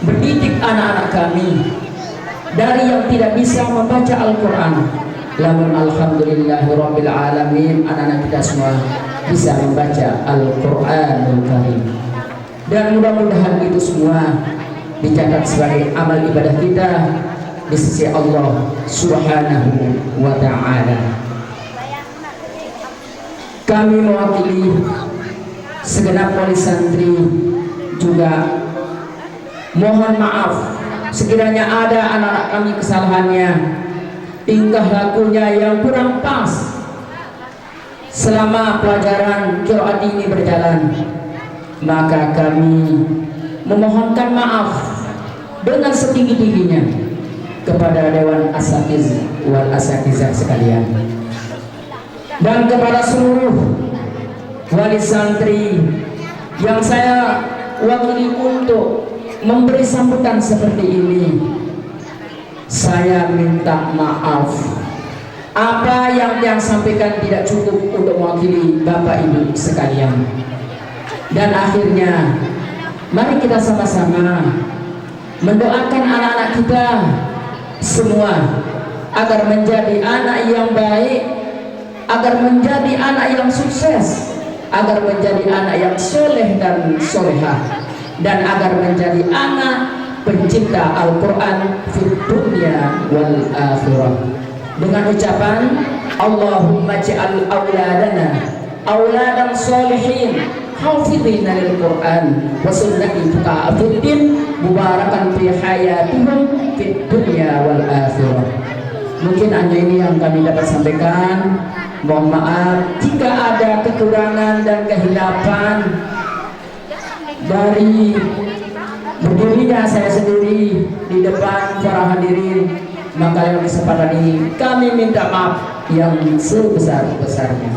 mendidik anak-anak kami dari yang tidak bisa membaca Al-Quran. Namun alhamdulillahirabbil alamin, anak-anak kita semua bisa membaca Al-Qur'anul Karim. Dan mudah-mudahan itu semua dicatat sebagai amal ibadah kita di sisi Allah Subhanahu wa taala. Kami mewakili segenap wali santri juga mohon maaf sekiranya ada anak-anak kami kesalahannya, tingkah lakunya yang kurang pas selama pelajaran qiraat ini berjalan, maka kami memohonkan maaf dengan setinggi-tingginya kepada Dewan Asatiz wal Asatizah sekalian dan kepada seluruh wali santri yang saya wakili untuk memberi sambutan seperti ini. Saya minta maaf apa yang sampaikan tidak cukup untuk mewakili Bapak Ibu sekalian. Dan akhirnya mari kita sama-sama mendoakan anak-anak kita semua agar menjadi anak yang baik, agar menjadi anak yang sukses, agar menjadi anak yang soleh dan solehah, dan agar menjadi anak pencipta Al-Quran fid dunya wal akhirah. Dengan ucapan Allahumma ja'al auladana auladan solihin hafidhina lil Quran wa sunnati fuqahafiddin mubarakan fi hayatihim fid dunya wal akhirah. Mungkin hanya ini yang kami dapat sampaikan. Mohon maaf jika ada kekurangan dan kehilapan dari berdirinya saya sendiri di depan para hadirin, maka dalam kesempatan ini kami minta maaf yang sebesar-besarnya.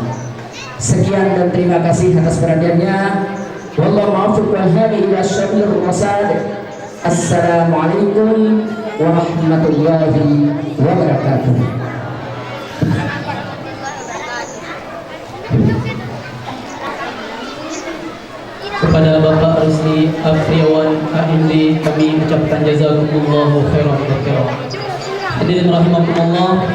Sekian dan terima kasih atas perhatiannya. Wallahu muwaffiq wal hadi ila syabil rasad. Assalamualaikum warahmatullahi wabarakatuh. Kepada Bapak Rusli Afriawan AMD kami ucapkan jazakumullahu khairan katsiran. Hadirin rahimakumullah,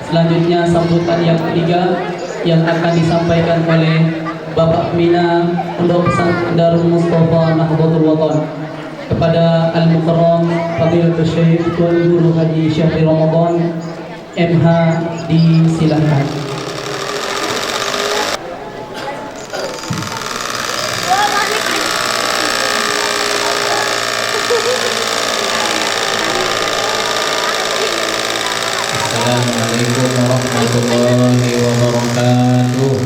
selanjutnya sambutan yang ketiga yang akan disampaikan oleh Bapak Pembina Pondok Pesantren Darul Mustafa Nahdlatul Watan kepada Al-Mukarram Fadilatul Syekh Tuan Guru Haji Syahri Ramadan MH, disilakan. Assalamualaikum warahmatullahi wabarakatuh.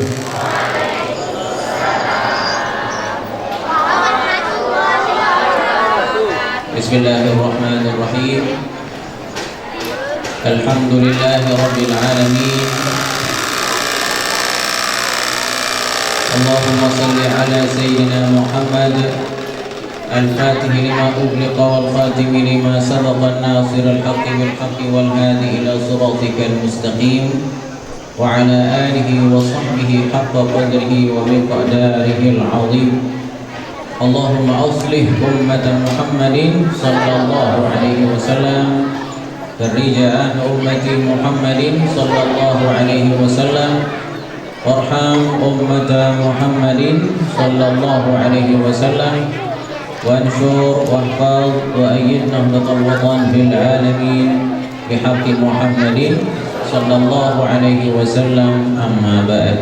Bismillahirrahmanirrahim. Alhamdulillahi rabbil alamin. اللهم صل على سيدنا محمد الفاتح لما أغلق والخاتم لما سبق الناصر الحق بالحق والهادي إلى صراطك المستقيم وعلى آله وصحبه حق قدره ومقداره العظيم. اللهم أصلح أمة محمد صلى الله عليه وسلم الرجال أمة محمد صلى الله عليه وسلم وارحم أمة محمد صلى الله عليه وسلم وانشر واحفظ وأيد نهضة الوطن في العالمين بحق محمد صلى الله عليه وسلم. أما بعد.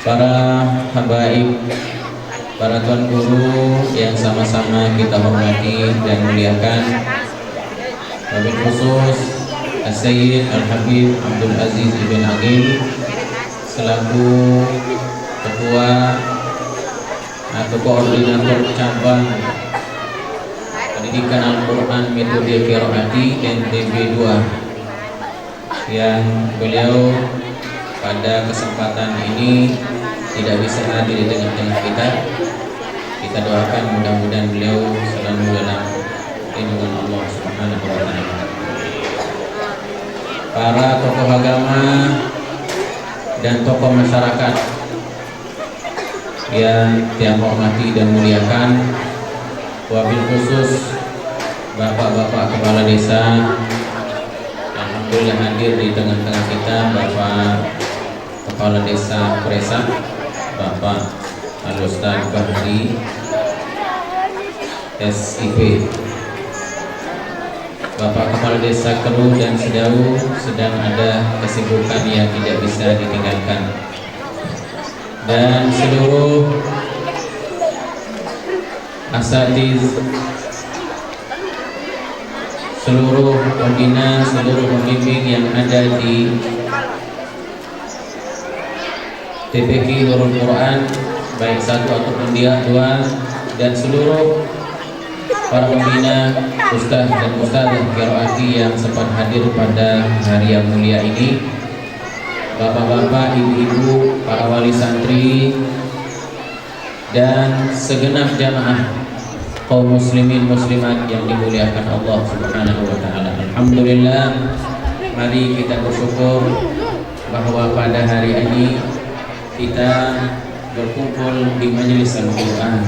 Para habaib, para tuan guru yang sama-sama kita hormati dan muliakan, wabil khusus As-Sayyid Al-Habib Abdul Aziz Ibn Aqil selaku ketua atau koordinator cabang pendidikan Al-Quran metode Qiraati NTB 2, yang beliau pada kesempatan ini tidak bisa hadir di tengah-tengah kita. Kita doakan mudah-mudahan beliau selalu dalam lindungan Allah Subhanahu wa Ta'ala. Para tokoh agama dan tokoh masyarakat yang saya hormati dan muliakan, wabil khusus bapak-bapak kepala desa, alhamdulillah hadir di tengah-tengah kita Bapak Kepala Desa Presak, Bapak Al-Ustaz Bahri SIP, Bapak Kepala Desa Keruh dan Sedau sedang ada kesibukan yang tidak bisa ditinggalkan, dan seluruh asatiz, seluruh pembina, seluruh pembimbing yang ada di TPQ Nurul Quran baik 1 ataupun 2, dan seluruh para pembina, ustaz dan ustazah Qiraati yang sempat hadir pada hari yang mulia ini, bapak-bapak, ibu-ibu, para wali santri, dan segenap jamaah kaum muslimin muslimat yang dimuliakan Allah Subhanahu wa Ta'ala. Alhamdulillah, mari kita bersyukur bahwa pada hari ini kita berkumpul di majelis Al-Quran,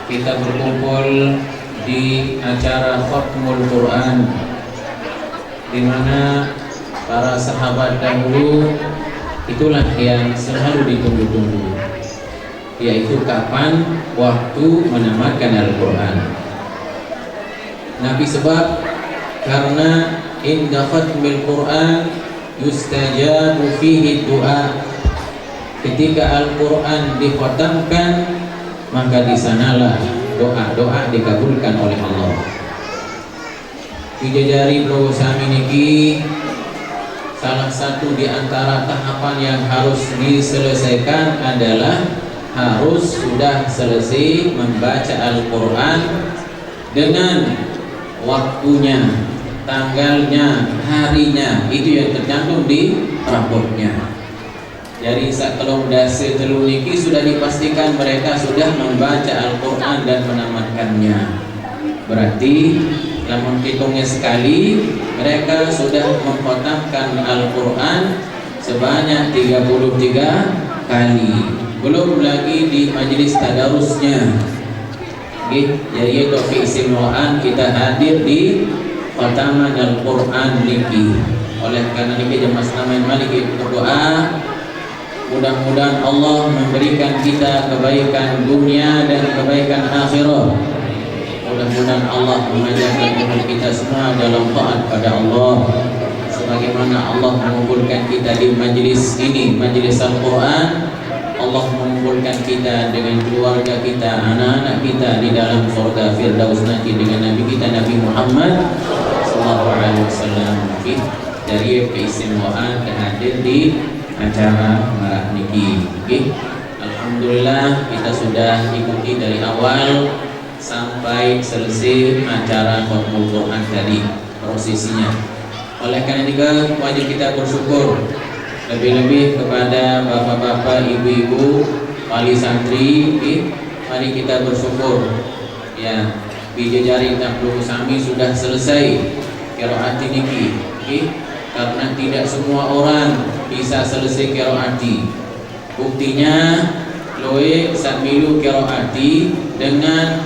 kita berkumpul di acara Khatmul Quran, di mana para sahabat dahulu itulah yang selalu ditunggu-tunggu, yaitu kapan waktu menamatkan Al-Quran. Nabi sebab karena inda khatmil Quran yustajabu fihi du'a, ketika Al-Quran dikhatamkan maka di sanalah doa-doa dikabulkan oleh Allah. Dijajari Bro Sami niki salah satu di antara tahapan yang harus diselesaikan adalah harus sudah selesai membaca Al-Quran dengan waktunya, tanggalnya, harinya, itu yang tercantum di raportnya. Jadi kalau dasi telu niki sudah dipastikan mereka sudah membaca Al-Quran dan menamatkannya. Berarti namun hitungnya sekali mereka sudah mengkhatamkan Al-Quran sebanyak 33 kali. Belum lagi di majelis tadarusnya. Jadi itu keistimewaan kita hadir di khataman Al-Quran niki. Oleh karena niki jemaah Islamiah mari kita berdoa, mudah-mudahan Allah memberikan kita kebaikan dunia dan kebaikan akhirat. Mudah-mudahan Allah mengajarkan umur kita semua dalam taat pada Allah, sebagaimana Allah mengumpulkan kita di majlis ini, majlis Al-Quran. Allah mengumpulkan kita dengan keluarga kita, anak-anak kita di dalam surga Firdaus nanti dengan Nabi kita Nabi Muhammad sallallahu alaihi wasallam. Dari keistimewaan hadir di acara marah niki. Alhamdulillah kita sudah ikuti dari awal sampai selesai acara Khatmul Quran tadi prosesinya. Oleh karena itu wajib kita bersyukur Lebih-lebih kepada bapak-bapak, ibu-ibu, wali santri, mari kita bersyukur ya, bijajari taklu sami sudah selesai qiraat niki, karena tidak semua orang bisa selesai qiraati. Buktinya loe samilu qiraati dengan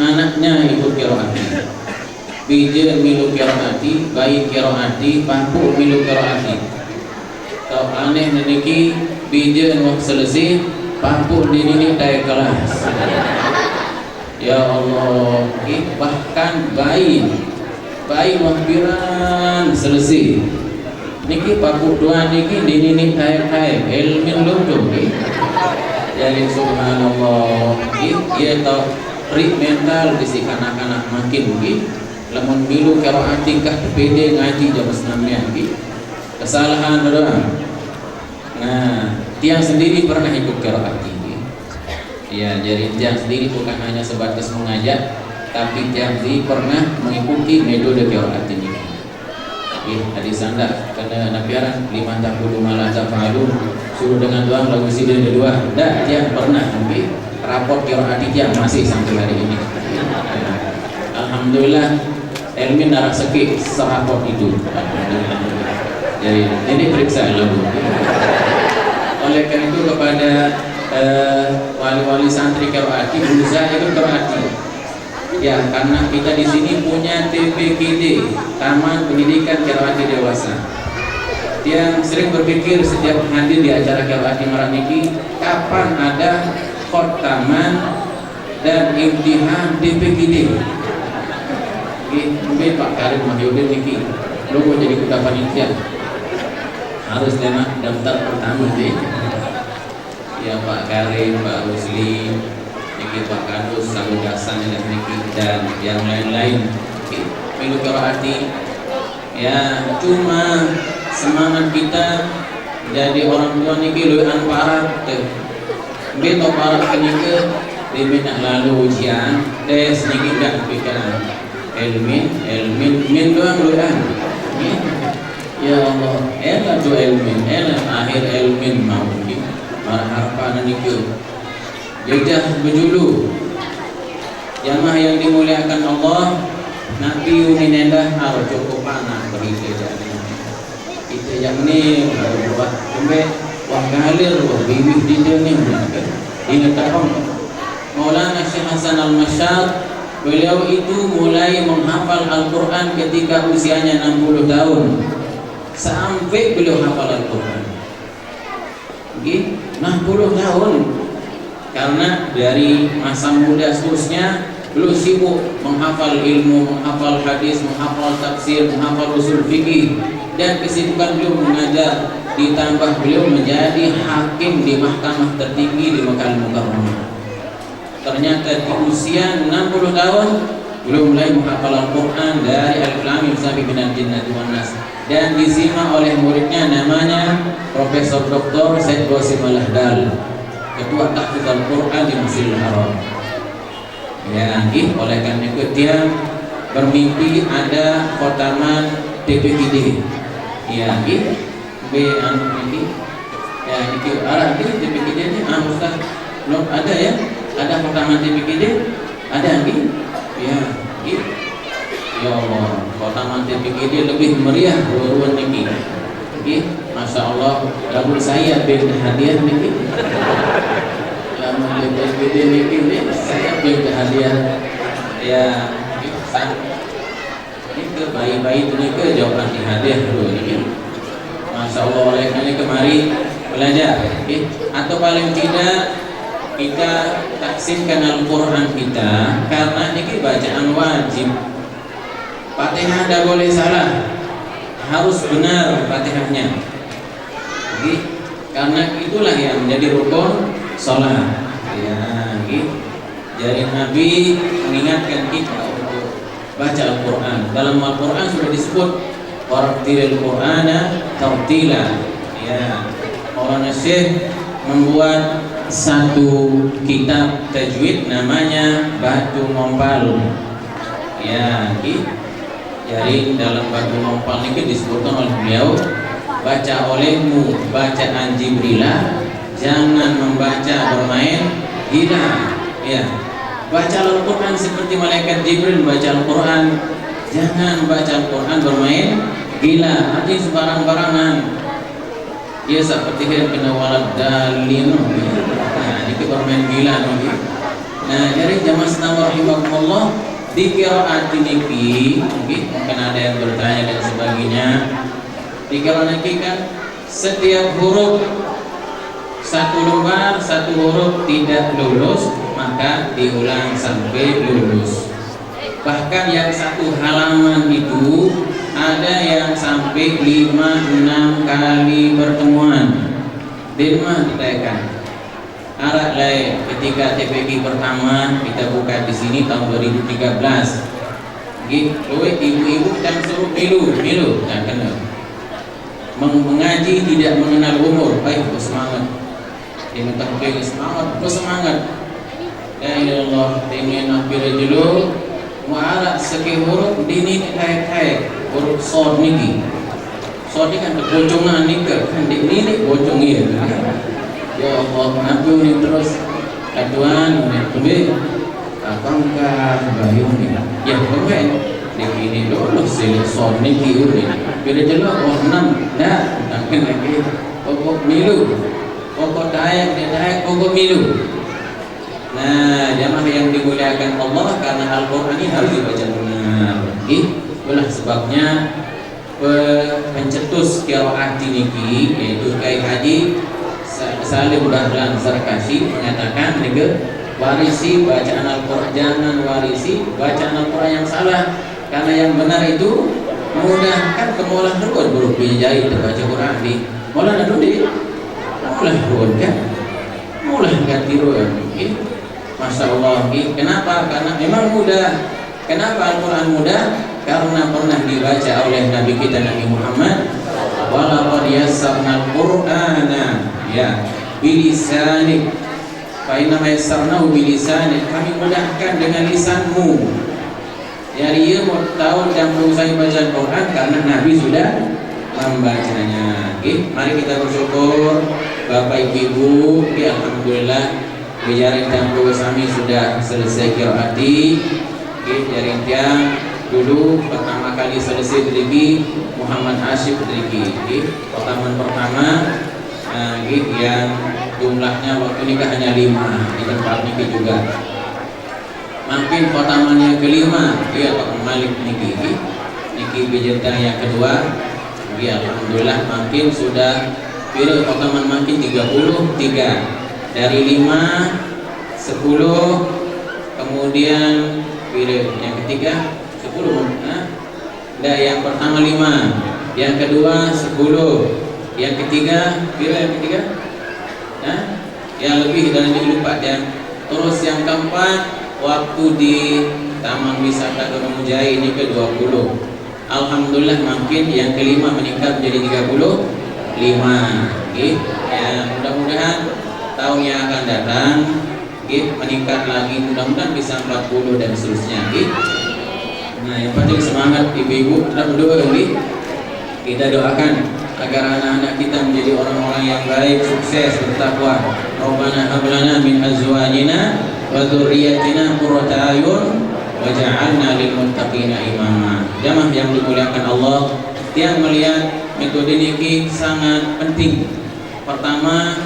anaknya ikut qiraati. Bija milu qiraati, bayi qiraati, pampu milu qiraati. Kau aneh niki bija wak selesai, pampu di nini daya kelas. Ya Allah, bahkan bayi wahbiran selesai. Niki pampu dua niki di nini daya ilmin lumdum. Jadi subhanallah, ia tahu trik mental di kanak-kanak makin lamun milu qiraati kah pede ngaji jam 6-nya kesalahan doang. Nah, tiang sendiri pernah ikut qiraati. Ya, jadi tiang sendiri bukan hanya sebatas mengajak, tapi tiang sendiri pernah mengikuti metode qiraati ini. Hadis anda kena nabiaran 5 tahun malah tafalu suruh dengan doang lagu sidin kedua. Dak tiang pernah tapi raport qiraati tiang masih sampai hari ini. Alhamdulillah Elmin darah sekit serapot itu. Jadi ini periksa lagu. Oleh karena itu kepada wali-wali santri qiraati berusaha ikut qiraati. Ya, karena kita di sini punya TPQD, Taman Pendidikan Qiraati Dewasa. Yang sering berpikir setiap hadir di acara qiraati Maraniki, kapan ada khotaman dan imtihan TPQD. Mungkin Pak Karim Mahyudin niki lo mau jadi ketua panitia harus tema daftar pertama deh. Ya Pak Karim, Pak Rusli, niki Pak Kadus, Sabu Dasan niki dan yang lain-lain. Milu qiraati ya, cuma semangat kita jadi orang tua niki luan parah teh. Beto parah kenike di minak lalu ujian tes niki dak pikiran. Elmin min doang luan. Ya Allah, elah tu elmin, elah akhir elmin mau ni. Harapan niku. Jejak berjulu. Jamaah yang dimuliakan Allah, Nabi Uninendah harus cukup panah berita jadi. Kita yang ni buat sampai wah galir wah bibih di dunia ni. Ingat tak Maulana Syekh Hasan Al-Masyad, beliau itu mulai menghafal Al-Quran ketika usianya 60 tahun sampai beliau hafal Al-Quran 60 tahun, karena dari masa muda seterusnya beliau sibuk menghafal ilmu, menghafal hadis, menghafal tafsir, menghafal usul fikih, dan kesibukan beliau mengajar ditambah beliau menjadi hakim di mahkamah tertinggi di Makkah Al-Mukarramah. Ternyata di usia 60 tahun beliau mulai menghafal Al-Quran dari Alif Lam Mim sampai Minal Jinnati wan Nas, dan disimak oleh muridnya namanya Profesor Dr. Said Qasim Al-Ahdal, ketua tahfiz Al-Quran di Masjidil Haram. Ya, oleh karena itu dia bermimpi ada khotaman TPQD. Ya, ini ya ini arah TPQD ini Ustaz belum ada ya. Ada khotaman TPQD? Ada nih? Ya, ya Allah, khotaman TPQD lebih meriah ruan niki. Masya Allah, lagu saya beda hadiah niki. Lagu TPQD niki saya beda hadiah. Ya, ini ke bayi-bayi itu niki jawaban hadiah dulu niki. Masya Allah, oleh karena kemari belajar. Atau paling tidak kita taksimkan Al-Quran kita, karena ini bacaan wajib. Fatihah tidak boleh salah, harus benar Fatihahnya. Karena itulah yang menjadi rukun sholat. Ya, jadi Nabi mengingatkan kita untuk baca Al-Quran. Dalam Al-Quran sudah disebut warattilil Qur'ana tartila. Ya, Maulana Syekh membuat satu kitab tajwid namanya Batu Mompal. Ya, jadi dalam Batu Mompal ini disebutkan oleh beliau baca olehmu bacaan Jibrilah, jangan membaca bermain gila. Ya, baca Al-Quran seperti malaikat Jibril baca Al-Quran, jangan baca Al-Quran bermain gila, artinya sembarang-barangan. Ya seperti yang kena walad dalin. Nah, itu bermain gila nanti. Nah, jadi jamaah sekalian rahimakumullah, di qiraat niki mungkin ada yang bertanya dan sebagainya. Di qiraat niki kan setiap huruf satu lembar, satu huruf tidak lulus, maka diulang sampai lulus. Bahkan yang satu halaman itu ada yang sampai 5-6 kali pertemuan. Di rumah ditekan. Arak lain ketika TPG pertama kita buka di sini tahun 2013. Gitu, ibu-ibu dan suruh milu, dan kena. Mengaji tidak mengenal umur, baik bersemangat. Dia minta semangat. Ya Allah, ini nak bila dulu. Mu'arak segi huruf dini kayak huruf sod niki. Sod ni kan bocongan ni kan ni bocong ya. Ya Allah, kenapa ni terus katuan ni tube apangkah bayu ni. Ya kemen ini dulu sila sod niki uri. Bila jelok warna dah takkan lagi pokok milu. Pokok dayak pokok milu. Nah, jamaah yang dimuliakan Allah, karena Al-Quran ini harus dibaca benar. Itulah sebabnya pencetus qiraat niki yaitu Kiai Haji Salim Dahlan Zarkashi menyatakan warisi bacaan Al-Quran, jangan warisi bacaan Al-Quran yang salah, karena yang benar itu mudah. Kan kemolah terus buruk jahit terbaca Quran di molah dulu di mulah turun kan, mulah ganti ruang. Masya Allah. Kenapa? Karena memang mudah. Kenapa Al-Quran mudah? Karena pernah dibaca oleh Nabi kita Nabi Muhammad. Walaqad yassarnal Qur'ana ya bilisanik. Fa inna ma yassarnahu bilisanik. Kami mudahkan dengan lisanmu. Jadi ia mau tahu dan berusaha baca Al-Quran karena Nabi sudah membacanya. Mari kita bersyukur Bapak Ibu, alhamdulillah Bijarin campur kami sudah selesai qiraati. Jaring tiang dulu pertama kali selesai driki Muhammad Hashim driki. Pertama yang jumlahnya waktu nikah hanya 5 di tempat niki juga. Makin pertama yang kelima dia Pak Malik niki bijetang yang kedua. Alhamdulillah makin sudah bila pertama makin 33. Dari 5, 10, kemudian yang ketiga 10. Yang pertama 5, yang kedua 10, yang ketiga yang ketiga yang lebih dari lupa dan terus yang keempat waktu di Taman Wisata Gunung Mujai ini ke 20. Alhamdulillah makin yang kelima meningkat menjadi 35. Ya mudah-mudahan tahun yang akan datang meningkat lagi, mudah-mudahan bisa 40 dan seterusnya. Nah yang penting semangat ibu-ibu, kita berdoa kita doakan agar anak-anak kita menjadi orang-orang yang baik, sukses, bertakwa. Rabbana hab lana min azwajina wa dzurriyyatina qurrata a'yun waj'alna lil muttaqina imama. Jamaah yang dimuliakan Allah, yang melihat metode niki sangat penting. Pertama,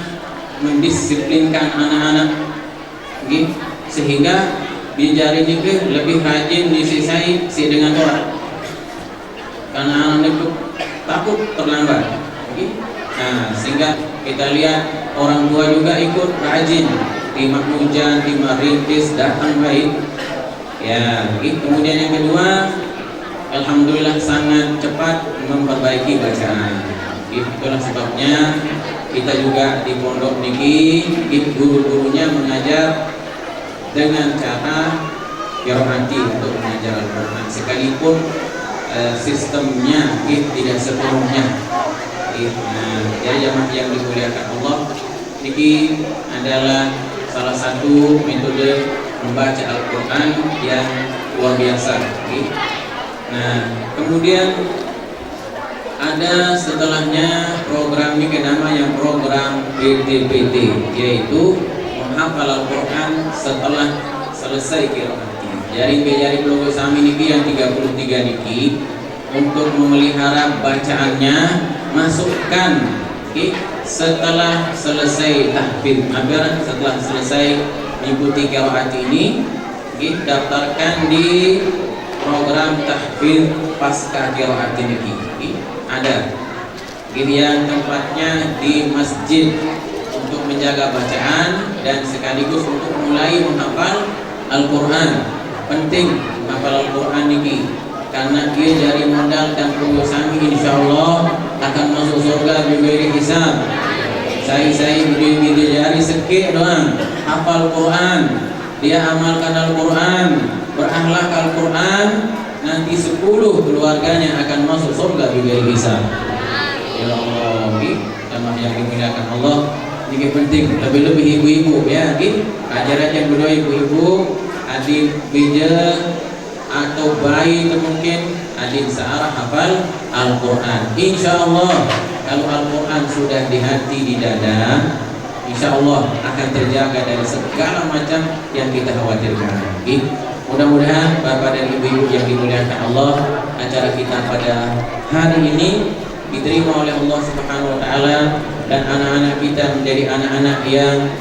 mendisiplinkan anak-anak sehingga bijari niki lebih rajin disisai dengan orang, karena anak itu takut terlambat. Nah, sehingga kita lihat orang tua juga ikut rajin, timah hujan, timah rintis, datang baik. Ya, kemudian yang kedua, alhamdulillah sangat cepat memperbaiki bacaan. Itulah sebabnya kita juga di pondok niki, guru-gurunya mengajar dengan cara qiraati untuk mengajar Al-Quran, sekalipun sistemnya tidak sepenuhnya. Jadi jamaah yang dimuliakan Allah, niki adalah salah satu metode membaca Al-Quran yang luar biasa. Nah, kemudian ada setelahnya program ini namanya program PTPT, yaitu menghafal Al-Quran setelah selesai qiraat. Jaring logo sami niki yang 33 niki untuk memelihara bacaannya, masukkan setelah selesai tahfidz, agar setelah selesai mengikuti qiraat ini daftarkan di program tahfidz pasca qiraat niki. Ada yang tempatnya di masjid untuk menjaga bacaan dan sekaligus untuk mulai menghafal Al-Quran. Penting menghafal Al-Quran ini karena dia dari modal dan perusahaan insyaallah akan masuk surga bighairi hisab. Saya berdiri jari sekik doang hafal Quran, dia amalkan Al-Quran, berakhlak Al-Quran, nanti 10 keluarganya akan masuk surga bighairi hisab. Ya Allah, sama yang dimuliakan Allah. Ini penting, lebih-lebih ibu-ibu ya, ajar-ajar berdoa ibu-ibu, adik bija atau bayi itu mungkin adik searah hafal Al-Quran. Insya Allah kalau Al-Quran sudah di hati, di dada, insya Allah akan terjaga dari segala macam yang kita khawatirkan. Mudah-mudahan Bapak dan Ibu-ibu yang dimuliakan Allah, acara kita pada hari ini diterima oleh Allah Subhanahu wa taala dan anak-anak kita menjadi anak-anak yang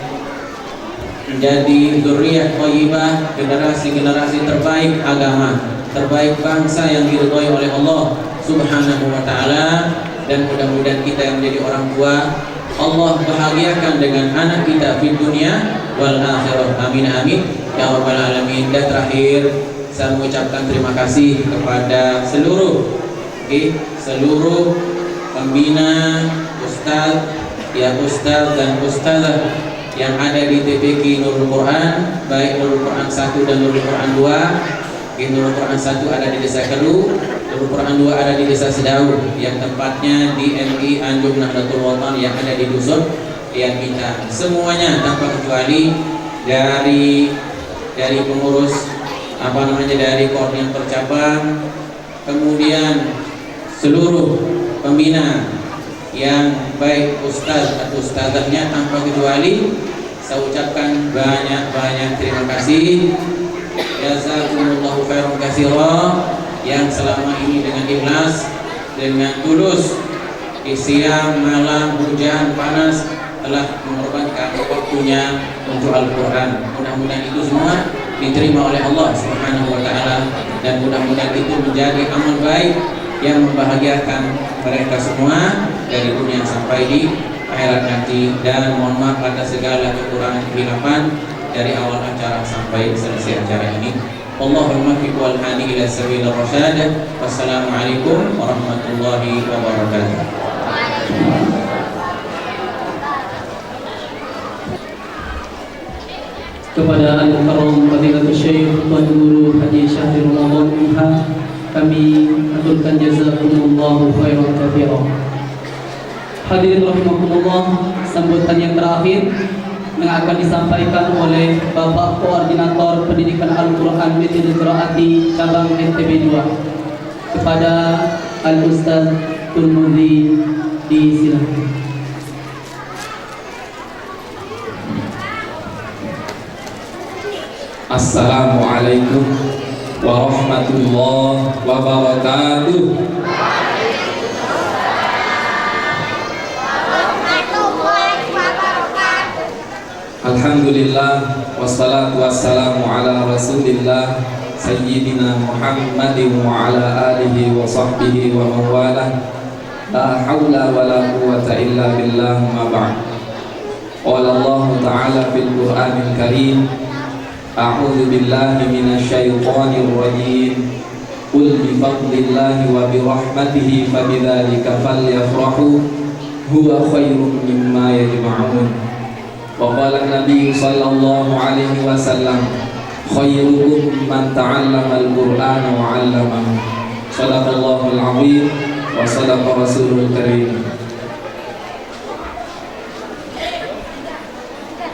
menjadi dzurriyyah thayyibah, generasi-generasi terbaik agama, terbaik bangsa yang diridhai oleh Allah Subhanahu wa taala. Dan mudah-mudahan kita yang menjadi orang tua, Allah bahagiakan dengan anak kita di dunia wal akhirah. Amin amin ya rabbal alamin. Dan terakhir saya mengucapkan terima kasih kepada seluruh pembina, ustaz dan ustazah yang ada di TPQ Nurul Quran, baik Nurul Quran 1 dan Nurul Quran 2. Nurul Quran 1 ada di Desa Keru, Nurul Quran 2 ada di Desa Sedau, yang tempatnya di MI Anjung Nahdlatul Watan yang ada di dusun yang kita semuanya tanpa kecuali dari pengurus dari koordinator cabang, kemudian seluruh pembina yang baik ustaz atau ustazahnya tanpa kecuali, saya ucapkan banyak terima kasih. Jazakumullahu khairan katsira yang selama ini dengan ikhlas, dengan tulus, di siang, malam, hujan, panas telah mengorbankan waktunya untuk Al-Quran. Mudah-mudahan itu semua diterima oleh Allah Subhanahu wa taala dan mudah-mudahan itu menjadi amal baik yang membahagiakan mereka semua dari dunia sampai di akhirat nanti. Dan mohon maaf atas segala kekurangan kehilapan dari awal acara sampai selesai acara ini. Allahumma muwaffiq wal hadi ila sabilir rasyad. Wassalamualaikum warahmatullahi wabarakatuh. Kepada Al-Mukarram Fadilatul Syekh Tuan Guru Haji Syahril Ramadan Minha, kami aturkan jazakumullahu khairan katsiran. Hadirin rahimakumullah, sambutan yang terakhir yang akan disampaikan oleh Bapak Koordinator Pendidikan Al-Quran Metode Qiraati Cabang NTB 2 kepada Al-Ustaz Turmudi, disilakan. Assalamualaikum warahmatullahi wabarakatuh. Alhamdulillah wassalatu wassalamu ala rasulillah Sayyidina Muhammadin wa ala alihi wa sahbihi wa mawalah. La hawla wa la quwwata illa billah, ma ba'd. Qala Allah ta'ala fil Qur'anil Karim, a'udzu billahi minasyaitonir rajim. Qul bi fadlillahi wa bi rahmatihi fabidzalika falyafrahu huwa khairum mimma yajma'un. Wa qala an-nabiy sallallahu alaihi wasallam, khairukum man ta'allama al-Qur'ana wa 'allamahu. Shadaqallahul 'azim wa shadaqa rasulul karim.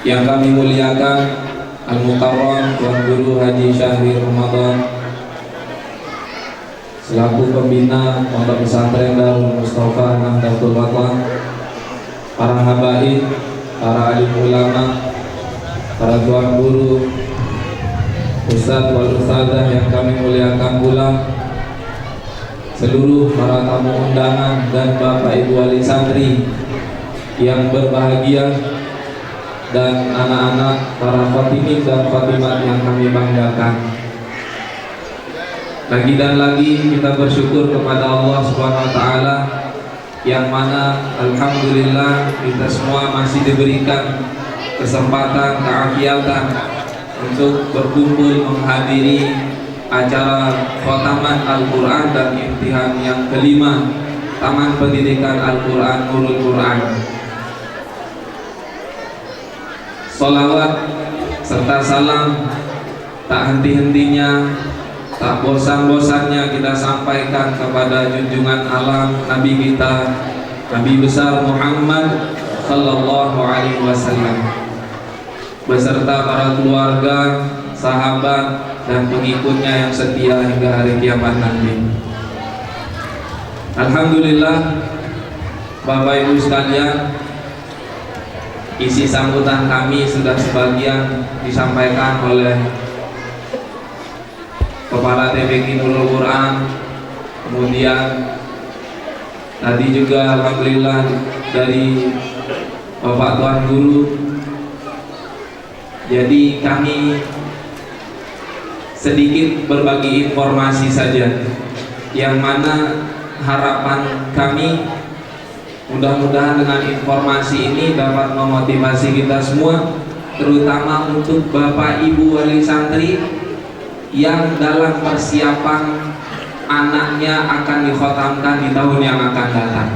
Yang kami muliakan Al-Mukarram Tuan Guru Haji Syahril Ramadan, selaku pembina Pondok Pesantren Darul Mustafa Nahdlatul Ulama, para habaib, para alim ulama, para tuan guru, ustadz wal ustadzah yang kami muliakan pula, seluruh para tamu undangan dan bapak ibu wali santri yang berbahagia, dan anak-anak para khatimin dan khatimat yang kami banggakan. Lagi dan lagi kita bersyukur kepada Allah Subhanahu wa taala yang mana alhamdulillah kita semua masih diberikan kesempatan keafiatan untuk berkumpul menghadiri acara khataman Al-Qur'an dan imtihan yang kelima Taman Pendidikan Al-Qur'an Nurul Qur'an. Salawat serta salam tak henti-hentinya, tak bosan-bosannya kita sampaikan kepada junjungan alam Nabi kita, Nabi besar Muhammad sallallahu alaihi wasallam, beserta para keluarga, sahabat dan pengikutnya yang setia hingga hari kiamat nanti. Alhamdulillah, Bapak Ibu sekalian, isi sambutan kami sudah sebagian disampaikan oleh Kepala TPQ Nurul Qur'an, kemudian tadi juga alhamdulillah dari Bapak Tuan Guru. Jadi kami sedikit berbagi informasi saja, yang mana harapan kami mudah-mudahan dengan informasi ini dapat memotivasi kita semua, terutama untuk Bapak Ibu wali santri yang dalam persiapan anaknya akan dikhotamkan di tahun yang akan datang.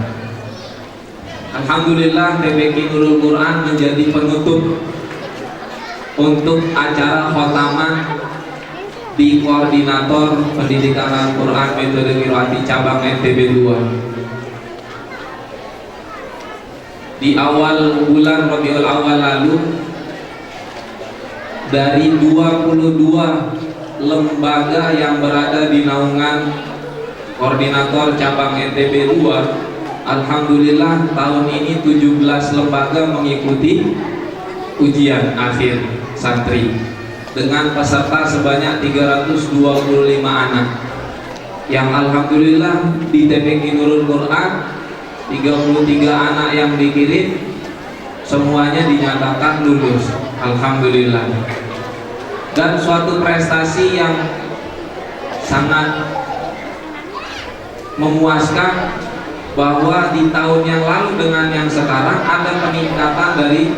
Alhamdulillah, TPQ Nurul Qur'an menjadi penutup untuk acara khotaman di Koordinator Pendidikan Al-Quran Metode Qiraati Cabang NTB 2. Di awal bulan Rabiul Awal lalu, dari 22 lembaga yang berada di naungan Koordinator Cabang NTB 2, alhamdulillah tahun ini 17 lembaga mengikuti ujian akhir santri dengan peserta sebanyak 325 anak, yang alhamdulillah di TPQ Nurul Qur'an 33 anak yang dikirim semuanya dinyatakan lulus, alhamdulillah. Dan suatu prestasi yang sangat memuaskan bahwa di tahun yang lalu dengan yang sekarang ada peningkatan dari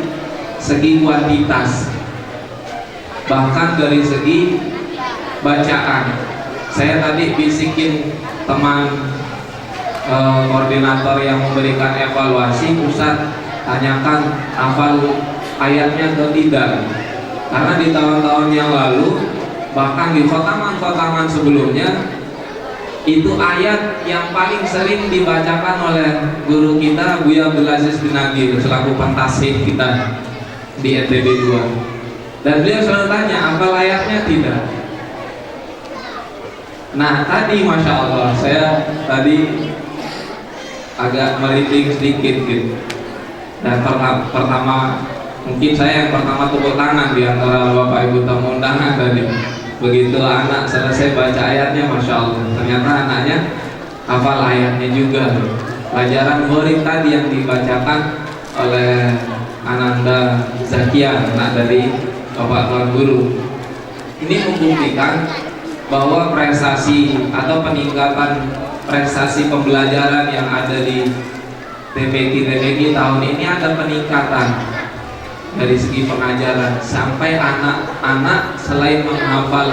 segi kuantitas, bahkan dari segi bacaan. Saya tadi bisikin teman koordinator yang memberikan evaluasi, Ustaz tanyakan hafal ayatnya atau tidak, karena di tahun-tahun yang lalu bahkan di khotaman-khotaman sebelumnya itu ayat yang paling sering dibacakan oleh guru kita Buya Abdul Aziz bin Nagir selaku pentasih kita di NTB 2, dan beliau selalu tanya hafal ayatnya tidak. Nah tadi Masya Allah saya tadi agak merinding sedikit gitu. Dan pertama mungkin saya yang pertama tepuk tangan di antara Bapak Ibu tamu undangan tadi. Begitu anak selesai baca ayatnya, Masya Allah, ternyata anaknya hafal ayatnya juga. Pelajaran murid tadi yang dibacakan oleh Ananda Zakia, anak dari Bapak Tuan Guru, ini membuktikan bahwa prestasi atau peningkatan prestasi pembelajaran yang ada di TPQ tahun ini ada peningkatan dari segi pengajaran, sampai anak-anak selain menghafal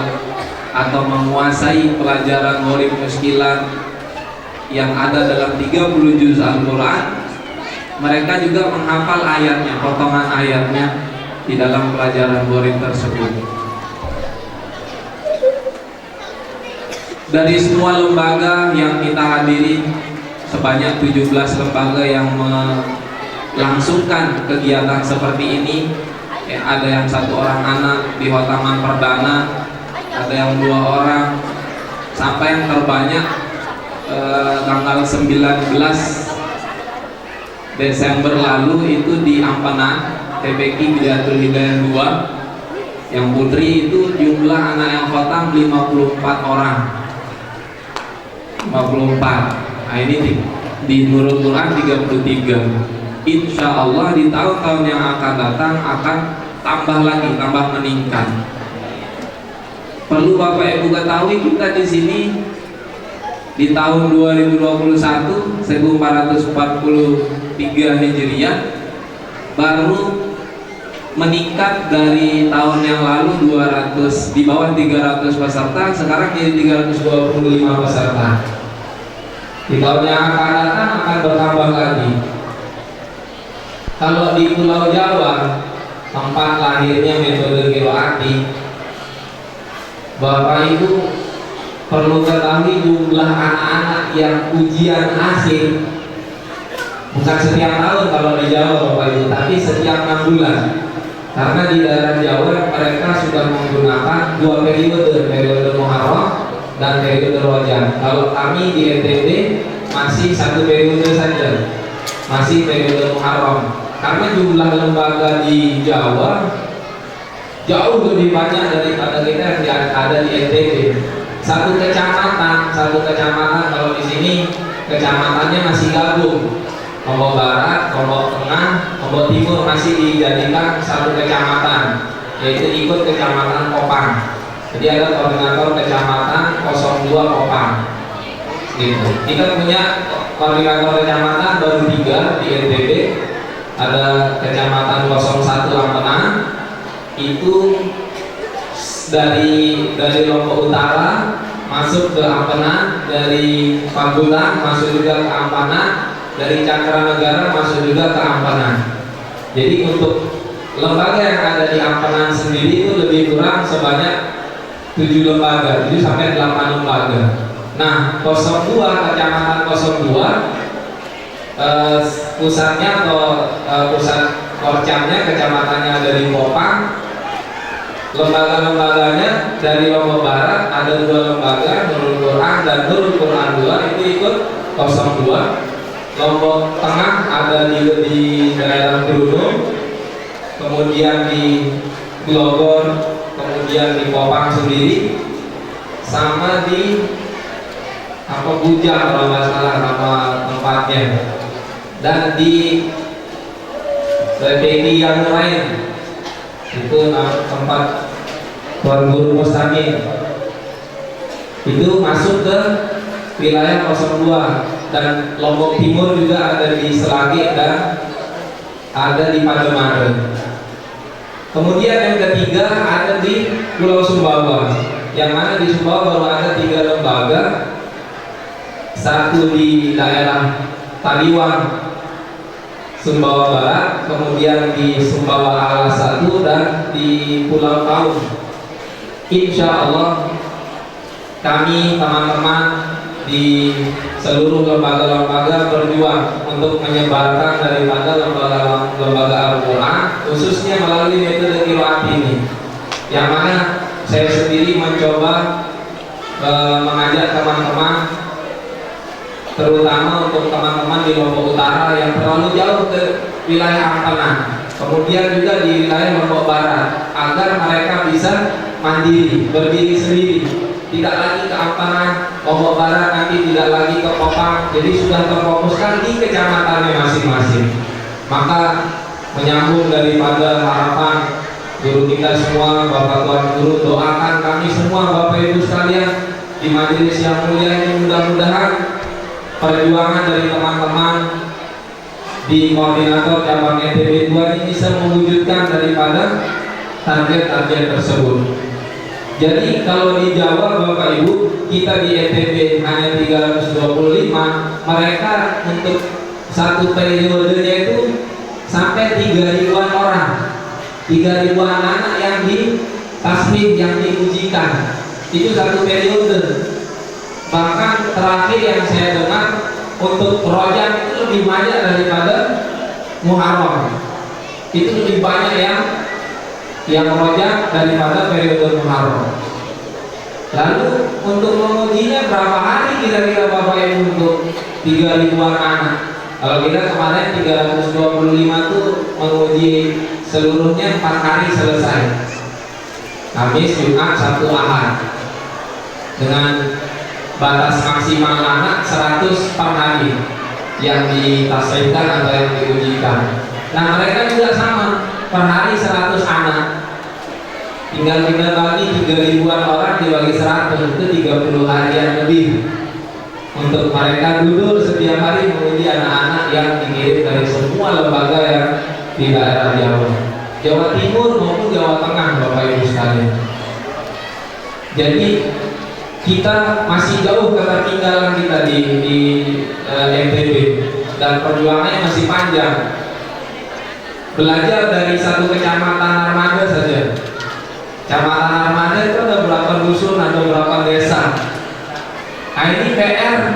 atau menguasai pelajaran murid muskilat yang ada dalam 30 juz Al-Quran, mereka juga menghafal ayatnya, potongan ayatnya di dalam pelajaran murid tersebut. Dari semua lembaga yang kita hadiri, sebanyak 17 lembaga yang melangsungkan kegiatan seperti ini, ya, ada yang 1 orang anak di khotaman perdana, ada yang 2 orang, sampai yang terbanyak tanggal 19 Desember lalu itu di Ampenan TPQ Bidatul Hidayah 2. Yang putri itu jumlah anak yang khotam 54 orang. 54. Nah ini di Nurul Quran 33. Insya Allah di tahun-tahun yang akan datang akan tambah lagi, tambah meningkat. Perlu Bapak Ibu ketahui, kita di sini di tahun 2021 1443 Hijriah baru meningkat dari tahun yang lalu 200, di bawah 300 peserta, sekarang jadi 325 peserta. Di tahun yang akan datang akan bertambah lagi. Kalau di Pulau Jawa, tempat lahirnya metode Qiroati, Bapak Ibu perlu ketahui jumlah anak-anak yang ujian akhir bukan setiap tahun kalau di Jawa Bapak Ibu, tapi setiap 6 bulan. Karena di daerah Jawa mereka sudah menggunakan 2 periode, periode Muharram dan periode Rajab. Kalau kami di NTB masih 1 periode saja, masih periode Muharram. Karena jumlah lembaga di Jawa jauh lebih banyak daripada kita yang ada di NTB. Satu kecamatan kalau di sini kecamatannya masih gabung. Lombok Barat, Lombok Tengah, Lombok Timur masih dijadikan satu kecamatan, yaitu ikut kecamatan Kopang. Jadi ada koordinator kecamatan 02 Kopang. Gitu. Kita punya koordinator kecamatan baru 3 di NTB. Ada kecamatan 01 Ampenan, itu dari Lombok Utara masuk ke Ampenan, dari Pagulang masuk juga ke Ampenan, dari Cakranegara masuk juga ke Ampenan. Jadi untuk lembaga yang ada di Ampenan sendiri itu lebih kurang sebanyak 7 lembaga, 7 sampai 8 lembaga. Nah, 02 kecamatan 02 pusatnya atau pusat korcamnya kecamatannya dari Kopang. Lembaga-lembaganya dari Lombok Barat ada 2 lembaga, Nurul Quran dan Nurul Quran 2 itu ikut 02. Lombok Tengah ada di daerah Gunung, kemudian di Glogor, kemudian di Kopang sendiri, sama di Bujang kalau nggak salah nama tempatnya. Dan di PPI yang lain itu tempat Tuan Guru Mustami itu masuk ke wilayah 02. Dan Lombok Timur juga ada di Selagi dan ada di Pademare. Kemudian yang ketiga ada di Pulau Sumbawa, yang mana di Sumbawa baru ada 3 lembaga, satu di daerah Taliwang Sumbawa Barat, kemudian di Sumbawa Alas 1 dan di Pulau Kaum. Insya Allah kami teman-teman di seluruh lembaga-lembaga berjuang untuk menyebarkan daripada lembaga Al-Quran, khususnya melalui metode Qiroati ini, yang mana saya sendiri mencoba mengajak teman-teman, terutama untuk teman-teman di Lombok Utara yang terlalu jauh ke wilayah Ampenan, kemudian juga di wilayah Lombok Barat, agar mereka bisa mandiri, berdiri sendiri, tidak lagi ke Ampenan, Lombok Barat, nanti tidak lagi ke Kopang, jadi sudah terfokuskan di kecamatannya masing-masing. Maka menyambung daripada harapan guru kita semua, Bapak Tuan Guru, doakan kami semua Bapak Ibu sekalian di majelis yang mulia ini, mudah-mudahan perjuangan dari teman-teman di koordinator cabang NTB 2 ini bisa mewujudkan daripada target-target tersebut. Jadi kalau di Jawa Bapak Ibu, kita di NTB hanya 325, mereka untuk satu periodenya itu sampai 3.000-an orang, 3.000-an anak yang di tasbih, yang diujikan, itu satu periode. Bahkan terakhir yang saya dengar untuk Rajab itu lebih banyak daripada Muharram. Itu lebih banyak yang Rajab daripada periode Muharram. Lalu untuk mengujinya berapa hari kira-kira Bapak Ibu untuk 3.000-an anak? Kalau kita kemarin 325 tuh menguji seluruhnya 4 hari selesai. Kamis, Jumat, Sabtu, Ahad. Dengan batas maksimal anak 100 per hari yang ditasbihkan atau yang diujikan. Nah mereka juga sama, per hari 100 anak. Tinggal kita bagi 3.000-an orang dibagi 100, itu 30 harian lebih untuk mereka duduk setiap hari menguji anak-anak yang dikirim dari semua lembaga yang di daerah Jawa Timur maupun Jawa Tengah, Bapak Ibu sekalian. Jadi kita masih jauh ketertinggalan kita di NTB dan perjuangannya masih panjang. Belajar dari satu kecamatan Armada saja. Kecamatan Armada itu ada berapa dusun atau berapa desa. Nah ini PR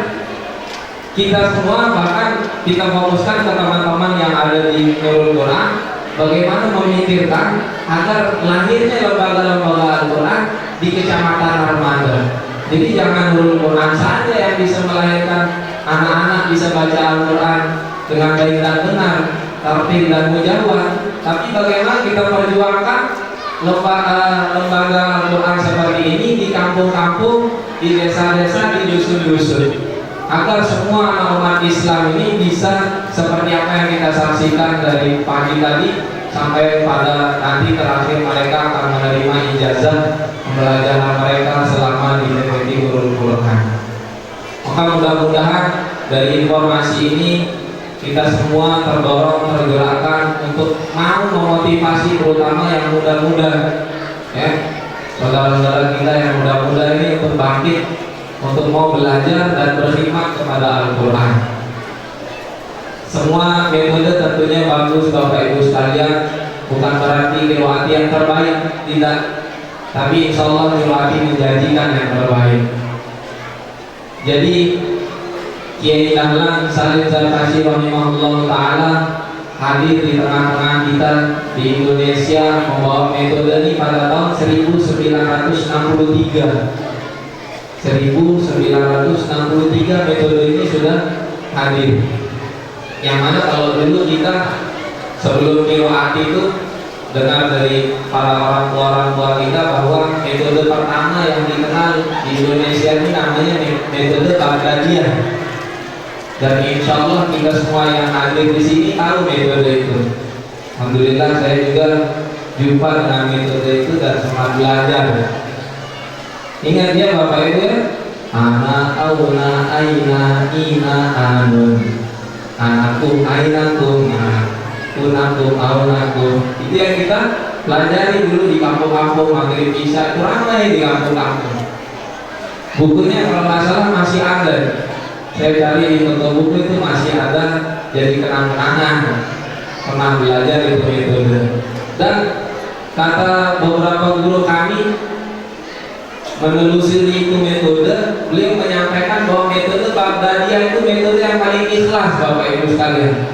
kita semua, bahkan kita fokuskan ke teman-teman yang ada di Nurul Quran, bagaimana memikirkan agar lahirnya lembaga-lembaga Al-Quran di Kecamatan Armada. Jadi jangan Nurul Quran saja yang bisa melahirkan anak-anak bisa baca Al-Quran dengan baik dan benar, tartil dan mujawad, tapi bagaimana kita perjuangkan lembaga Al-Quran seperti ini di kampung-kampung, di desa-desa, di dusun-dusun, agar semua umat Islam ini bisa seperti apa yang kita saksikan dari pagi tadi sampai pada nanti terakhir mereka akan menerima ijazah pembelajaran mereka selama di TPT Nurul Quran. Maka mudah-mudahan dari informasi ini kita semua terdorong, tergerakkan untuk mau memotivasi terutama yang muda-muda, ya, saudara-saudara kita yang muda-muda ini untuk bangkit, untuk mau belajar dan berkhidmat kepada Al-Quran. Semua metode tentunya bagus Bapak Ibu sekalian, bukan berarti Nurwati yang terbaik, tidak, tapi insya Allah Nurwati menjanjikan yang terbaik. Jadi Kiai Dahlan Salim Zarkashi rahimahullah ta'ala hadir di tengah-tengah kita di Indonesia membawa metode ini pada tahun 1963. 1963 metode ini sudah hadir. Yang mana kalau dulu kita sebelum Nurwati itu dengar dari para orang tua kita bahwa metode pertama yang dikenal di Indonesia ini namanya metode Baghdadiyah. Dan insya Allah kita semua yang hadir di sini tahu metode itu. Alhamdulillah saya juga jumpa dengan metode itu dan sempat belajar. Ingat ya Bapak Ibu ya, ana auna aina ina anun, anakum ainakum, kunakum aunakum. Itu yang kita pelajari dulu di kampung-kampung maghrib isya, itu ramai di kampung-kampung. Bukunya kalau nggak salah masih ada. Saya cari di toko buku itu masih ada, jadi kenang-kenangan pernah belajar itu metode. Dan kata beberapa guru kami menelusuri itu metode, beliau menyampaikan bahwa metode Baghdadiyah itu metode yang paling ikhlas Bapak Ibu sekalian.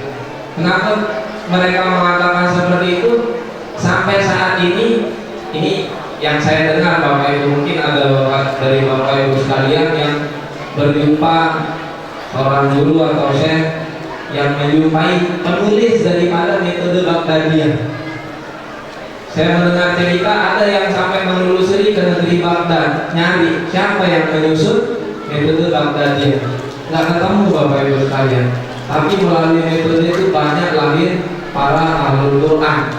Kenapa mereka mengatakan seperti itu? Sampai saat ini yang saya dengar Bapak Ibu, mungkin ada dari Bapak Ibu sekalian yang berjumpa seorang guru atau syekh yang menjumpai penulis daripada metode Baghdadiyah. Saya mendengar cerita ada yang sampai menelusuri ke negeri Baghdad, nyari siapa yang menyusun metode Baghdadiyah. Nggak ketemu Bapak Ibu sekalian. Tapi melalui metode itu banyak lahir para ahlul Quran,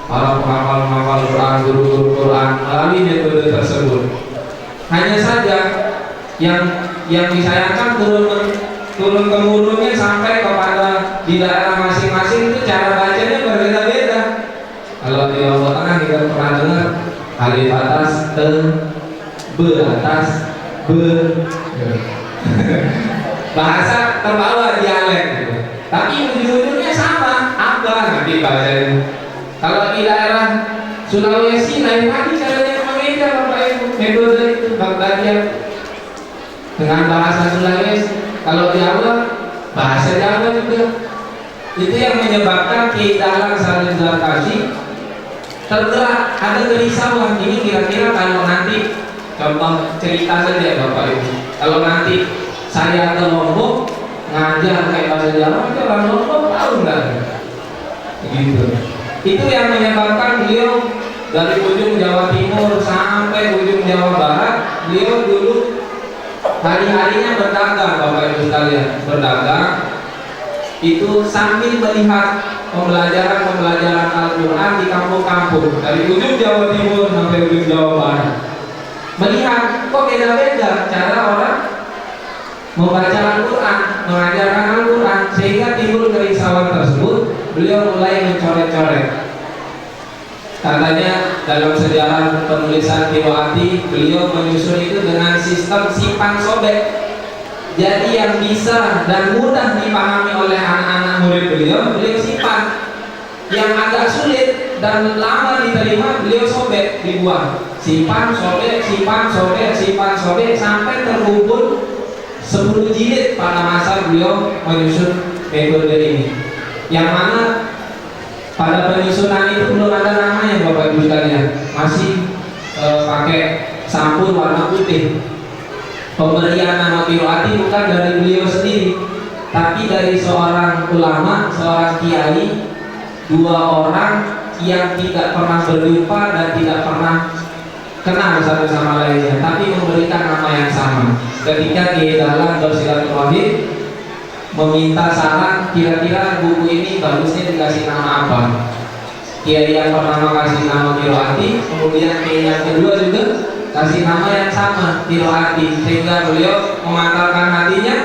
para penghafal Quran, guru-guru Quran melalui metode tersebut. Hanya saja yang disayangkan turun temurunnya sampai kepada di daerah masing-masing itu cara bacanya berbeda-beda. Kalau di Lombok Tengah kita pernah dengar alif atas te, be atas be, bahasa terbawa dialek gitu. Tapi ujung-ujungnya sama, apa nanti bahasanya. Kalau di daerah Sulawesi lain lagi caranya berbeda Bapak Ibu, metode itu Baghdadiyah dengan bahasa Sulawesi. Kalau Jawa bahasa Jawa juga. Itu yang menyebabkan Kiai Dahlan Salim Zarkashi tergerak, ada kerisauan. Ini kira-kira kalau nanti contoh cerita saja Bapak Ibu, kalau nanti saya ke Lombok ngajar kayak bahasa Jawa, itu orang Lombok tahu nggak? Gitu. Itu yang menyebabkan beliau dari ujung Jawa Timur sampai ujung Jawa Barat, beliau dulu hari-harinya berdagang, Bapak Ibu sekalian, berdagang itu sambil melihat pembelajaran Al-Quran di kampung-kampung dari ujung Jawa Timur sampai ujung Jawa Barat. Melihat kok beda-beda cara orang membaca Al-Quran, mengajarkan Al-Quran, sehingga timbul kerisauan tersebut. Beliau mulai mencoret-coret. Katanya dalam sejarah penulisan Kiroati, beliau menyusun itu dengan sistem simpan sobek. Jadi yang bisa dan mudah dipahami oleh anak-anak murid beliau simpan. Yang agak sulit dan lama diterima, beliau sobek, dibuang. Simpan, sobek, simpan, sobek, simpan, sobek, sampai terkumpul 10 jilid pada masa beliau menyusun metode ini. Yang mana pada penyusunan itu belum ada namanya, Bapak Ibu sekalian, masih pakai sampul warna putih. Pemberian nama Kiroati bukan dari beliau sendiri, tapi dari seorang ulama, seorang kiai, 2 orang yang tidak pernah berjumpa dan tidak pernah kenal satu sama lainnya, tapi memberikan nama yang sama. Ketika Kiai Dahlan bersilaturahim meminta saran, kira-kira buku ini bagusnya dikasih nama apa? Kiai yang pertama kasih nama Kiroati, kemudian Kiai yang kedua juga kasih nama yang sama, Kiroati, sehingga beliau memantapkan hatinya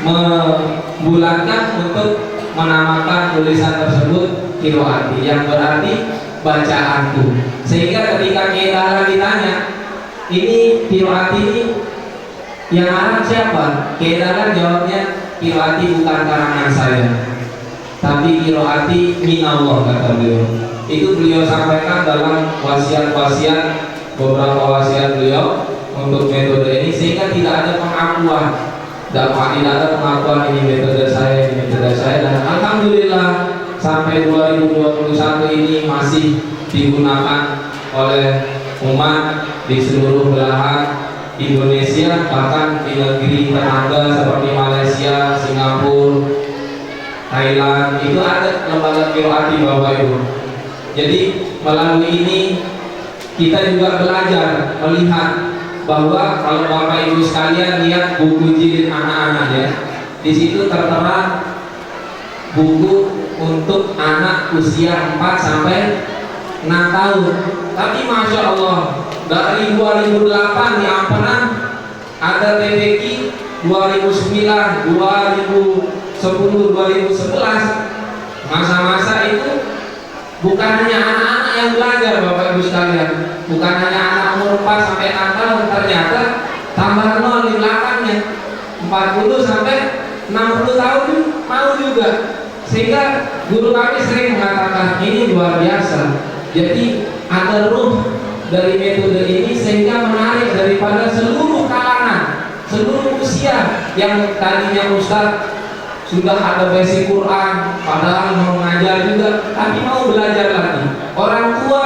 membulatkan untuk menamakan tulisan tersebut Kiroati, yang berarti bacaanku. Sehingga ketika Kiai Dahlan ditanya, ini Kiroati ini yang Arab siapa? Kiai Dahlan jawabnya, Kiroati bukan karangan saya, tapi Kiroati minallah, kata beliau. Itu beliau sampaikan dalam wasiat-wasiat, beberapa wasiat beliau untuk metode ini, sehingga tidak ada pengakuan. Tidak ada pengakuan ini metode saya, ini metode saya. Dan alhamdulillah sampai 2021 ini masih digunakan oleh umat di seluruh belahan Indonesia, bahkan di negeri tetangga seperti Malaysia, Singapura, Thailand, itu ada lembaga Kiroati, Bapak Ibu. Jadi melalui ini kita juga belajar melihat bahwa kalau Bapak Ibu sekalian lihat buku jilid anak-anak ya, di situ tertera buku untuk anak usia 4 sampai 6 tahun. Tapi Masya Allah, dari 2008 di Ampenan ada TPQ 2009, 2010, 2011. Masa-masa itu bukan hanya anak-anak yang belajar, Bapak Ibu sekalian, bukan hanya anak umur 4 sampai 6 tahun, ternyata tambah 0 di belakangnya, 40 sampai 60 tahun mau juga. Sehingga guru kami sering mengatakan ini luar biasa. Jadi ada ruh dari metode ini sehingga menarik daripada seluruh kalangan, seluruh usia. Yang tadinya Ustaz sudah ada basic Quran, padahal mau mengajar juga, tapi mau belajar lagi. Orang tua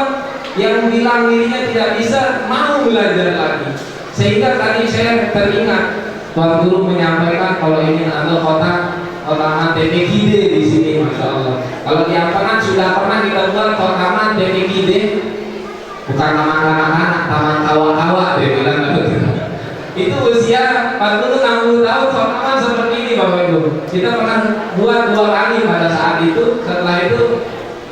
yang bilang dirinya tidak bisa, mau belajar lagi. Sehingga tadi saya teringat Tuan Guru menyampaikan kalau ingin ada kotaman TPKD di sini, Masya Allah. Kalau di Ampenan sudah pernah kita buat kotaman TPKD, bukan taman anak-anak, taman kawa-kawa, dia bilang gitu. Itu usia 40-60 tahun kotaman seperti ini, Bapak Ibu. Kita pernah buat 2 kali pada saat itu. Setelah itu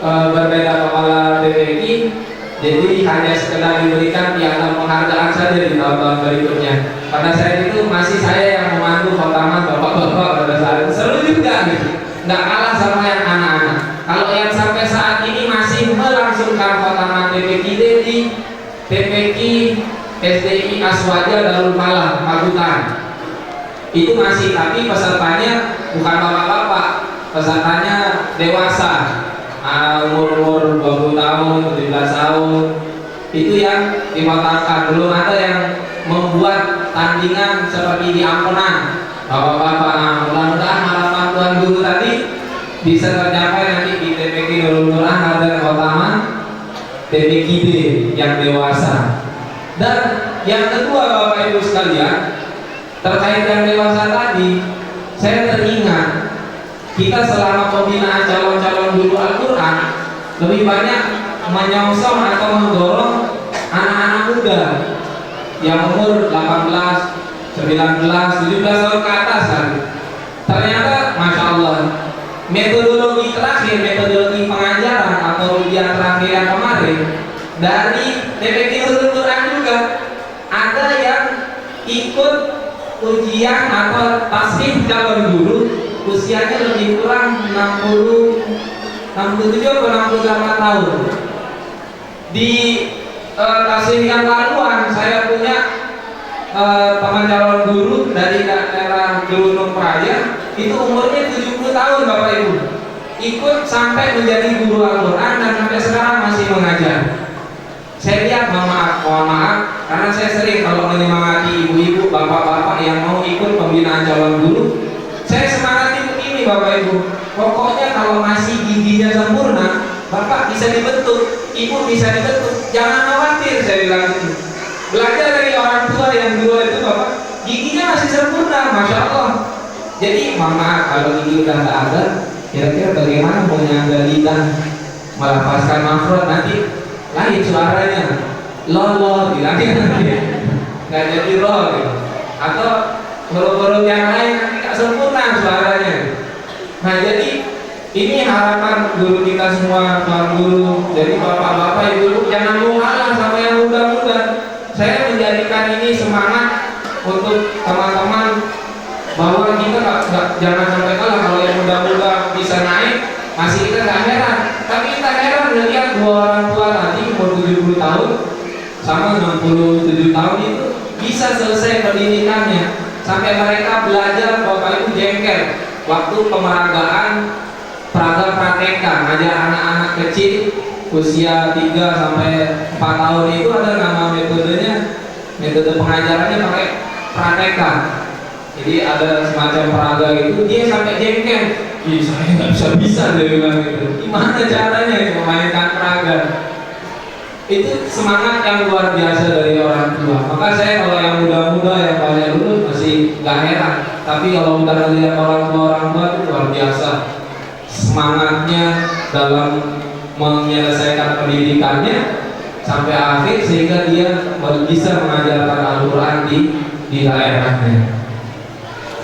berbeda kepala TPK, jadi hanya sekedar diberikan piagam penghargaan saja di tahun-tahun berikutnya. Pada saat itu masih saya yang memandu kotaman bapak-bapak pada saat itu. Seru juga gitu, nggak kalah sama yang anak-anak. Kalau yang sampai saat ini masih melangsungkan kotaman TPK di TPK SDI Aswaja Darul Falah Pakutan, itu masih, tapi pesertanya bukan bapak-bapak, pesertanya dewasa, umur 20 tahun, 17 tahun, itu yang dikotakan. Belum ada yang membuat tandingan seperti di Ampenan, bapak-bapak. Mudah-mudahan harapan Tuan Guru tadi bisa tercapai nanti di TPK Nurul Quran ada kotaman TPKD yang dewasa. Dan yang kedua, Bapak Ibu sekalian, Terkait yang dewasa tadi, saya teringat kita selama pembinaan calon-calon guru Al-Quran lebih banyak menyongsong atau mendorong anak-anak muda yang umur 18, 19, 17 tahun ke atas kan. Ternyata Masya Allah, metodologi terakhir, metodologi pengajaran atau ujian terakhir yang kemarin dari TPQ Al-Quran juga ada yang ikut ujian atau tasbih calon guru usianya lebih kurang 67 atau 68 tahun. Di tasbih yang laluan saya punya teman calon guru dari daerah Gunung Praya, itu umurnya 70 tahun Bapak Ibu, ikut sampai menjadi guru Al-Quran dan sampai sekarang masih mengajar. Saya lihat, mohon maaf, karena saya sering kalau menyemangati ibu-ibu, bapak-bapak yang mau ikut pembinaan calon guru, saya semangati begini Bapak Ibu, pokoknya kalau masih giginya sempurna, Bapak bisa dibentuk, Ibu bisa dibentuk, jangan khawatir, saya bilang itu. Belajar dari orang tua yang dulu itu Bapak, giginya masih sempurna, Masya Allah. Jadi mohon maaf kalau gigi udah nggak ada, kira-kira bagaimana mau nyangga lidah melepaskan makhraj nanti lain suaranya, lolo bilangnya nanti nggak jadi lo gitu. Atau huruf-huruf yang lain nanti nggak sempurna suaranya. Nah jadi ini harapan guru kita semua, tuan guru. Jadi bapak-bapak, ibu jangan mau kalah sama yang muda-muda. Saya menjadikan ini semangat untuk teman-teman bahwa kita jangan sampai kalah. Kalau yang muda-muda bisa naik, masih kita nggak heran. Tapi kita heran melihat dua orang tua tadi umur 70 tahun sama 67 tahun itu bisa selesai pendidikannya sampai mereka belajar Bapak Ibu jengkel waktu pemeragaan praga-prateka, ngajar anak-anak kecil usia 3 sampai 4 tahun itu ada nama metodenya, metode pengajarannya pakai prateka. Jadi ada semacam peraga itu, dia sampai jengkel, ih saya nggak bisa dia bilang gitu. Gimana caranya memainkan peraga? Itu semangat yang luar biasa dari orang tua. Maka saya kalau yang muda-muda yang banyak lulus masih nggak heran. Tapi kalau udah melihat orang tua itu luar biasa semangatnya dalam menyelesaikan pendidikannya sampai akhir sehingga dia bisa mengajarkan Al-Quran di daerahnya.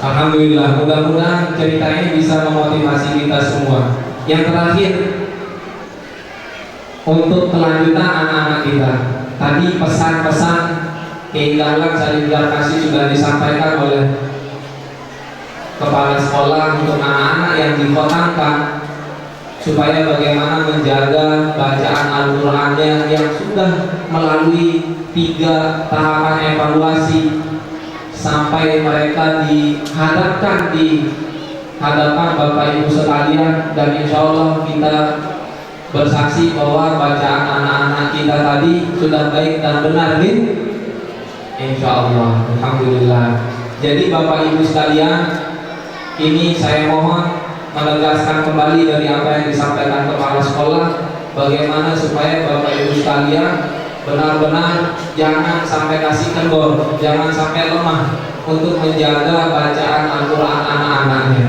Alhamdulillah, mudah-mudahan cerita ini bisa memotivasi kita semua. Yang terakhir, untuk kelanjutan anak-anak kita, tadi pesan-pesan keindahan saling kasih sudah disampaikan oleh kepala sekolah untuk anak-anak yang dikotangkan supaya bagaimana menjaga bacaan Al-Qur'annya yang sudah melalui 3 tahapan evaluasi sampai mereka dihadapkan di hadapan Bapak Ibu sekalian, dan insya Allah kita bersaksi bahwa bacaan anak-anak kita tadi sudah baik dan benar nih, insya Allah. Alhamdulillah. Jadi Bapak Ibu sekalian, ini saya mohon menegaskan kembali dari apa yang disampaikan kepala sekolah, bagaimana supaya Bapak Ibu sekalian benar-benar jangan sampai kasih kendor, jangan sampai lemah untuk menjaga bacaan Al-Quran anak-anaknya.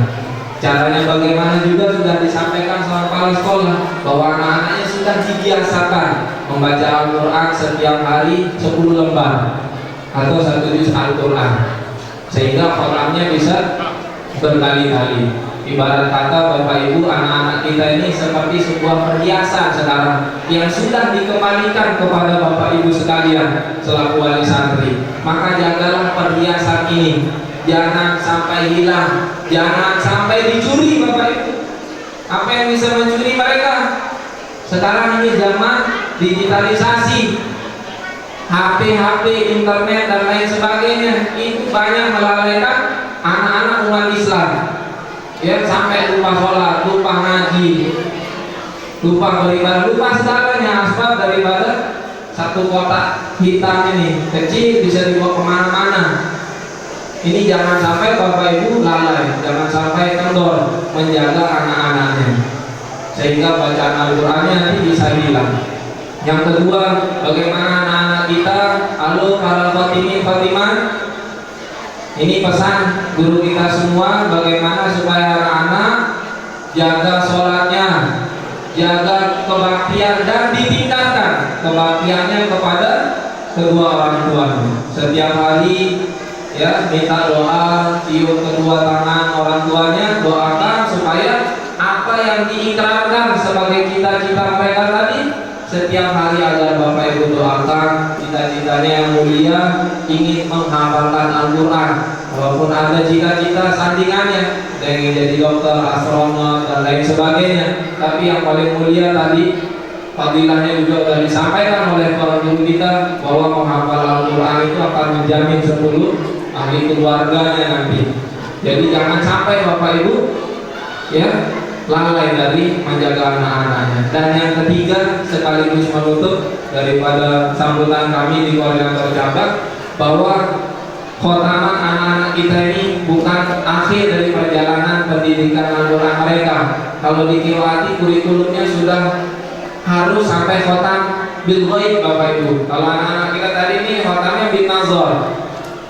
Caranya bagaimana juga sudah disampaikan sama kepala sekolah bahwa anak-anaknya sudah dibiasakan membaca Al-Quran setiap hari 10 lembar atau 1 juz Al-Quran sehingga Qurannya bisa berkali-kali. Ibarat kata Bapak Ibu, anak-anak kita ini seperti sebuah perhiasan sekarang yang sudah dikembalikan kepada Bapak Ibu sekalian selaku wali santri. Maka jagalah perhiasan ini, jangan sampai hilang, jangan sampai dicuri Bapak Ibu. Apa yang bisa mencuri mereka? Sekarang ini zaman digitalisasi, HP, internet dan lain sebagainya, itu banyak melalaikan anak-anak umat Islam. Ya, sampai lupa sholat, lupa ngaji, lupa beribadah, lupa segalanya. Asbab daripada satu kotak hitam ini kecil bisa dibawa kemana-mana. Ini jangan sampai Bapak Ibu lalai, jangan sampai kendor menjaga anak-anaknya sehingga bacaan Al-Qur'annya nanti bisa hilang. Yang kedua, bagaimana anak-anak kita, halo para Fatimah, Ini pesan guru kita semua, bagaimana supaya anak-anak jaga sholatnya, jaga kebaktian, dan ditingkatkan kebaktiannya kepada kedua orang tuanya. Setiap hari ya minta doa, cium kedua tangan orang tuanya, doakan supaya apa yang diikrarkan sebagai cita-cita mereka tadi setiap hari agar Bapak Ibu doakan cita-citanya yang mulia, ingin menghafalkan Al-Quran. Walaupun ada cita-cita sandingannya, ingin jadi dokter, astronot, dan lain sebagainya, tapi yang paling mulia tadi fadilahnya juga sudah disampaikan oleh para guru kita bahwa menghafal Al-Quran itu akan menjamin 10 ahli keluarganya nanti. Jadi jangan sampai Bapak Ibu ya lalai dari menjaga anak-anaknya. Dan yang ketiga, sekaligus menutup daripada sambutan kami di koordinator cabang, bahwa khotaman anak-anak kita ini bukan akhir dari perjalanan pendidikan Al-Quran mereka. Kalau di Kiwati kurikulumnya sudah harus sampai khotam bil ghaib Bapak Ibu. Kalau anak-anak kita tadi ini khotamnya bin nazar,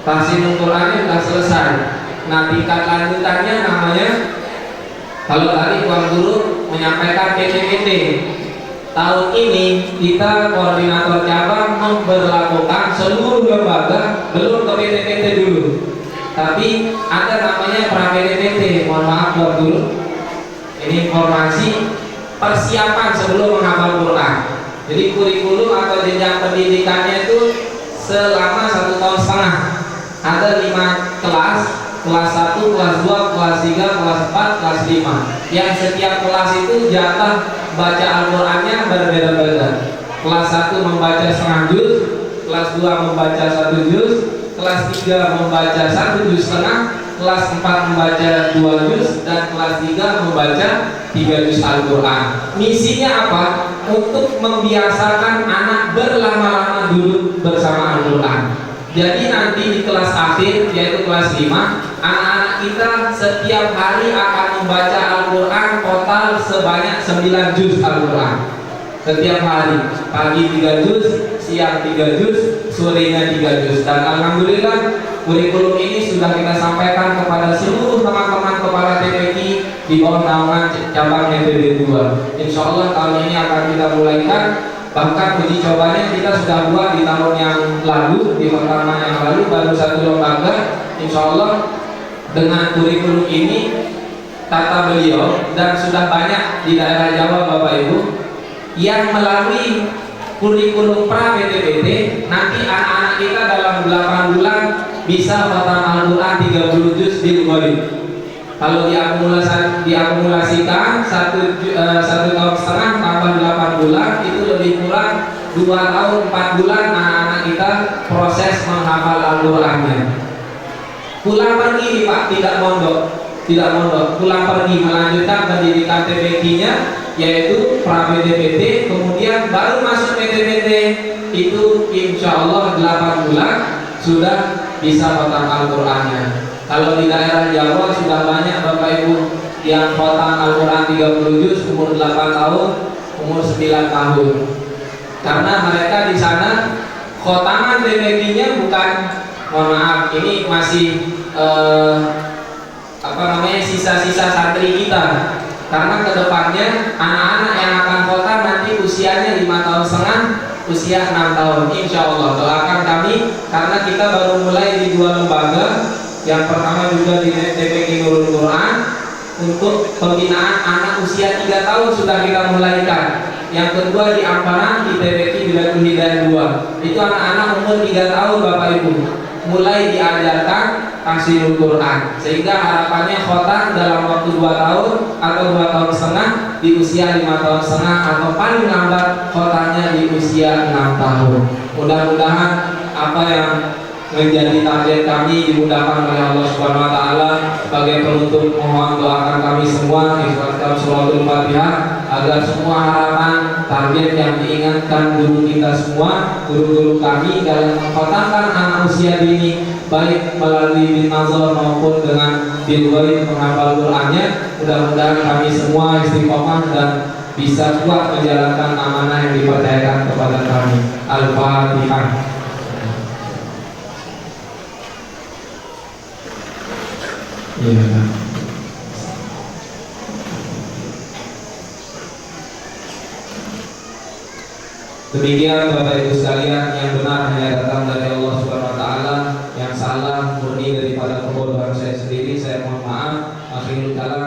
tahsinul Qurannya sudah selesai. Nah tingkat lanjutannya namanya, kalau tadi Tuan Guru menyampaikan PTPT, tahun ini kita koordinator cabang memberlakukan seluruh lembaga, belum ke PTPT dulu, tapi ada namanya pra-PTPT. Mohon maaf Tuan Guru, ini informasi persiapan sebelum menghafal Quran. Jadi kurikulum atau jenjang pendidikannya itu selama 1,5 tahun. Ada 5 kelas, kelas 1, kelas 2, kelas 3, kelas 4, kelas 5. Yang setiap kelas itu jatah baca Al-Qurannya berbeda-beda. Kelas 1 membaca setengah juz, kelas 2 membaca 1 juz, kelas 3 membaca 1 juz setengah, kelas 4 membaca 2 juz, dan kelas 3 membaca 3 juz Al-Quran. Misinya apa? Untuk membiasakan anak berlama-lama duduk bersama Al-Quran. Jadi nanti di kelas akhir, yaitu kelas 5, anak-anak kita setiap hari akan membaca Al-Quran total sebanyak 9 juz Al-Quran. Setiap hari, pagi 3 juz, siang 3 juz, sorenya 3 juz. Dan alhamdulillah kurikulum ini sudah kita sampaikan kepada seluruh teman-teman kepala TPQ di bawah naungan cabang TPB 2. Insya Allah tahun ini akan kita mulaikan. Bahkan uji cobanya kita sudah buat di tahun yang lalu, di pertama yang lalu baru 1 lembaga. Insya Allah dengan kurikulum ini kata beliau, dan sudah banyak di daerah Jawa Bapak Ibu yang melalui kurikulum pra-PTPT, nanti anak-anak kita dalam 8 bulan bisa khatam Al-Quran 30 juz bil ghaib. Kalau diakumulasikan 1,5 tahun tambah 8 bulan, itu lebih kurang 2 tahun 4 bulan anak-anak kita proses menghafal Al-Qurannya. Pulang pergi Pak, tidak mondok, pulang pergi melanjutkan pendidikan TPQ-nya, yaitu pra-PTPT, kemudian baru masuk PTPT. Itu insya Allah 8 bulan sudah bisa khatam Al-Qurannya. Kalau di daerah Jawa sudah banyak Bapak Ibu yang khatam Al-Quran 30 juz umur 8 tahun, umur 9 tahun. Karena mereka di sana khataman TPQ-nya bukan, mohon maaf, ini masih sisa-sisa santri kita. Karena kedepannya anak-anak yang akan khatam nanti usianya 5 tahun setengah, usia 6 tahun. Insya Allah doakan kami, karena kita baru mulai di 2 lembaga. Yang pertama juga di TPQ Nurul Quran, untuk pembinaan anak usia 3 tahun sudah kita mulaikan. Yang kedua di Amparan di TPQ Bidatul Hidayah 2, itu anak-anak umur 3 tahun Bapak Ibu mulai diajarkan tahsinul Quran, sehingga harapannya khatam dalam waktu 2 tahun atau 2 tahun setengah, di usia 5 tahun setengah, atau paling lambat khatamnya di usia 6 tahun. Mudah-mudahan apa yang menjadi target kami dimudahkan oleh Allah Subhanahu wa taala. Sebagai penutup, mohon doakan kami semua ikhlaskan suratul Fatihah agar semua harapan target yang diingatkan guru kita semua, guru-guru kami dalam mengkhatamkan anak usia dini, baik melalui bin nazar maupun dengan bil ghaib menghafal Qur'annya, mudah-mudahan kami semua istiqomah dan bisa kuat menjalankan amanah yang dipercayakan kepada kami. Al-Fatihah. Iya. Demikian Bapak Ibu sekalian, yang benar hanya datang dari Allah Subhanahu wa taala, yang salah murni daripada kebodohan saya sendiri. Saya mohon maaf. Akhirul kalam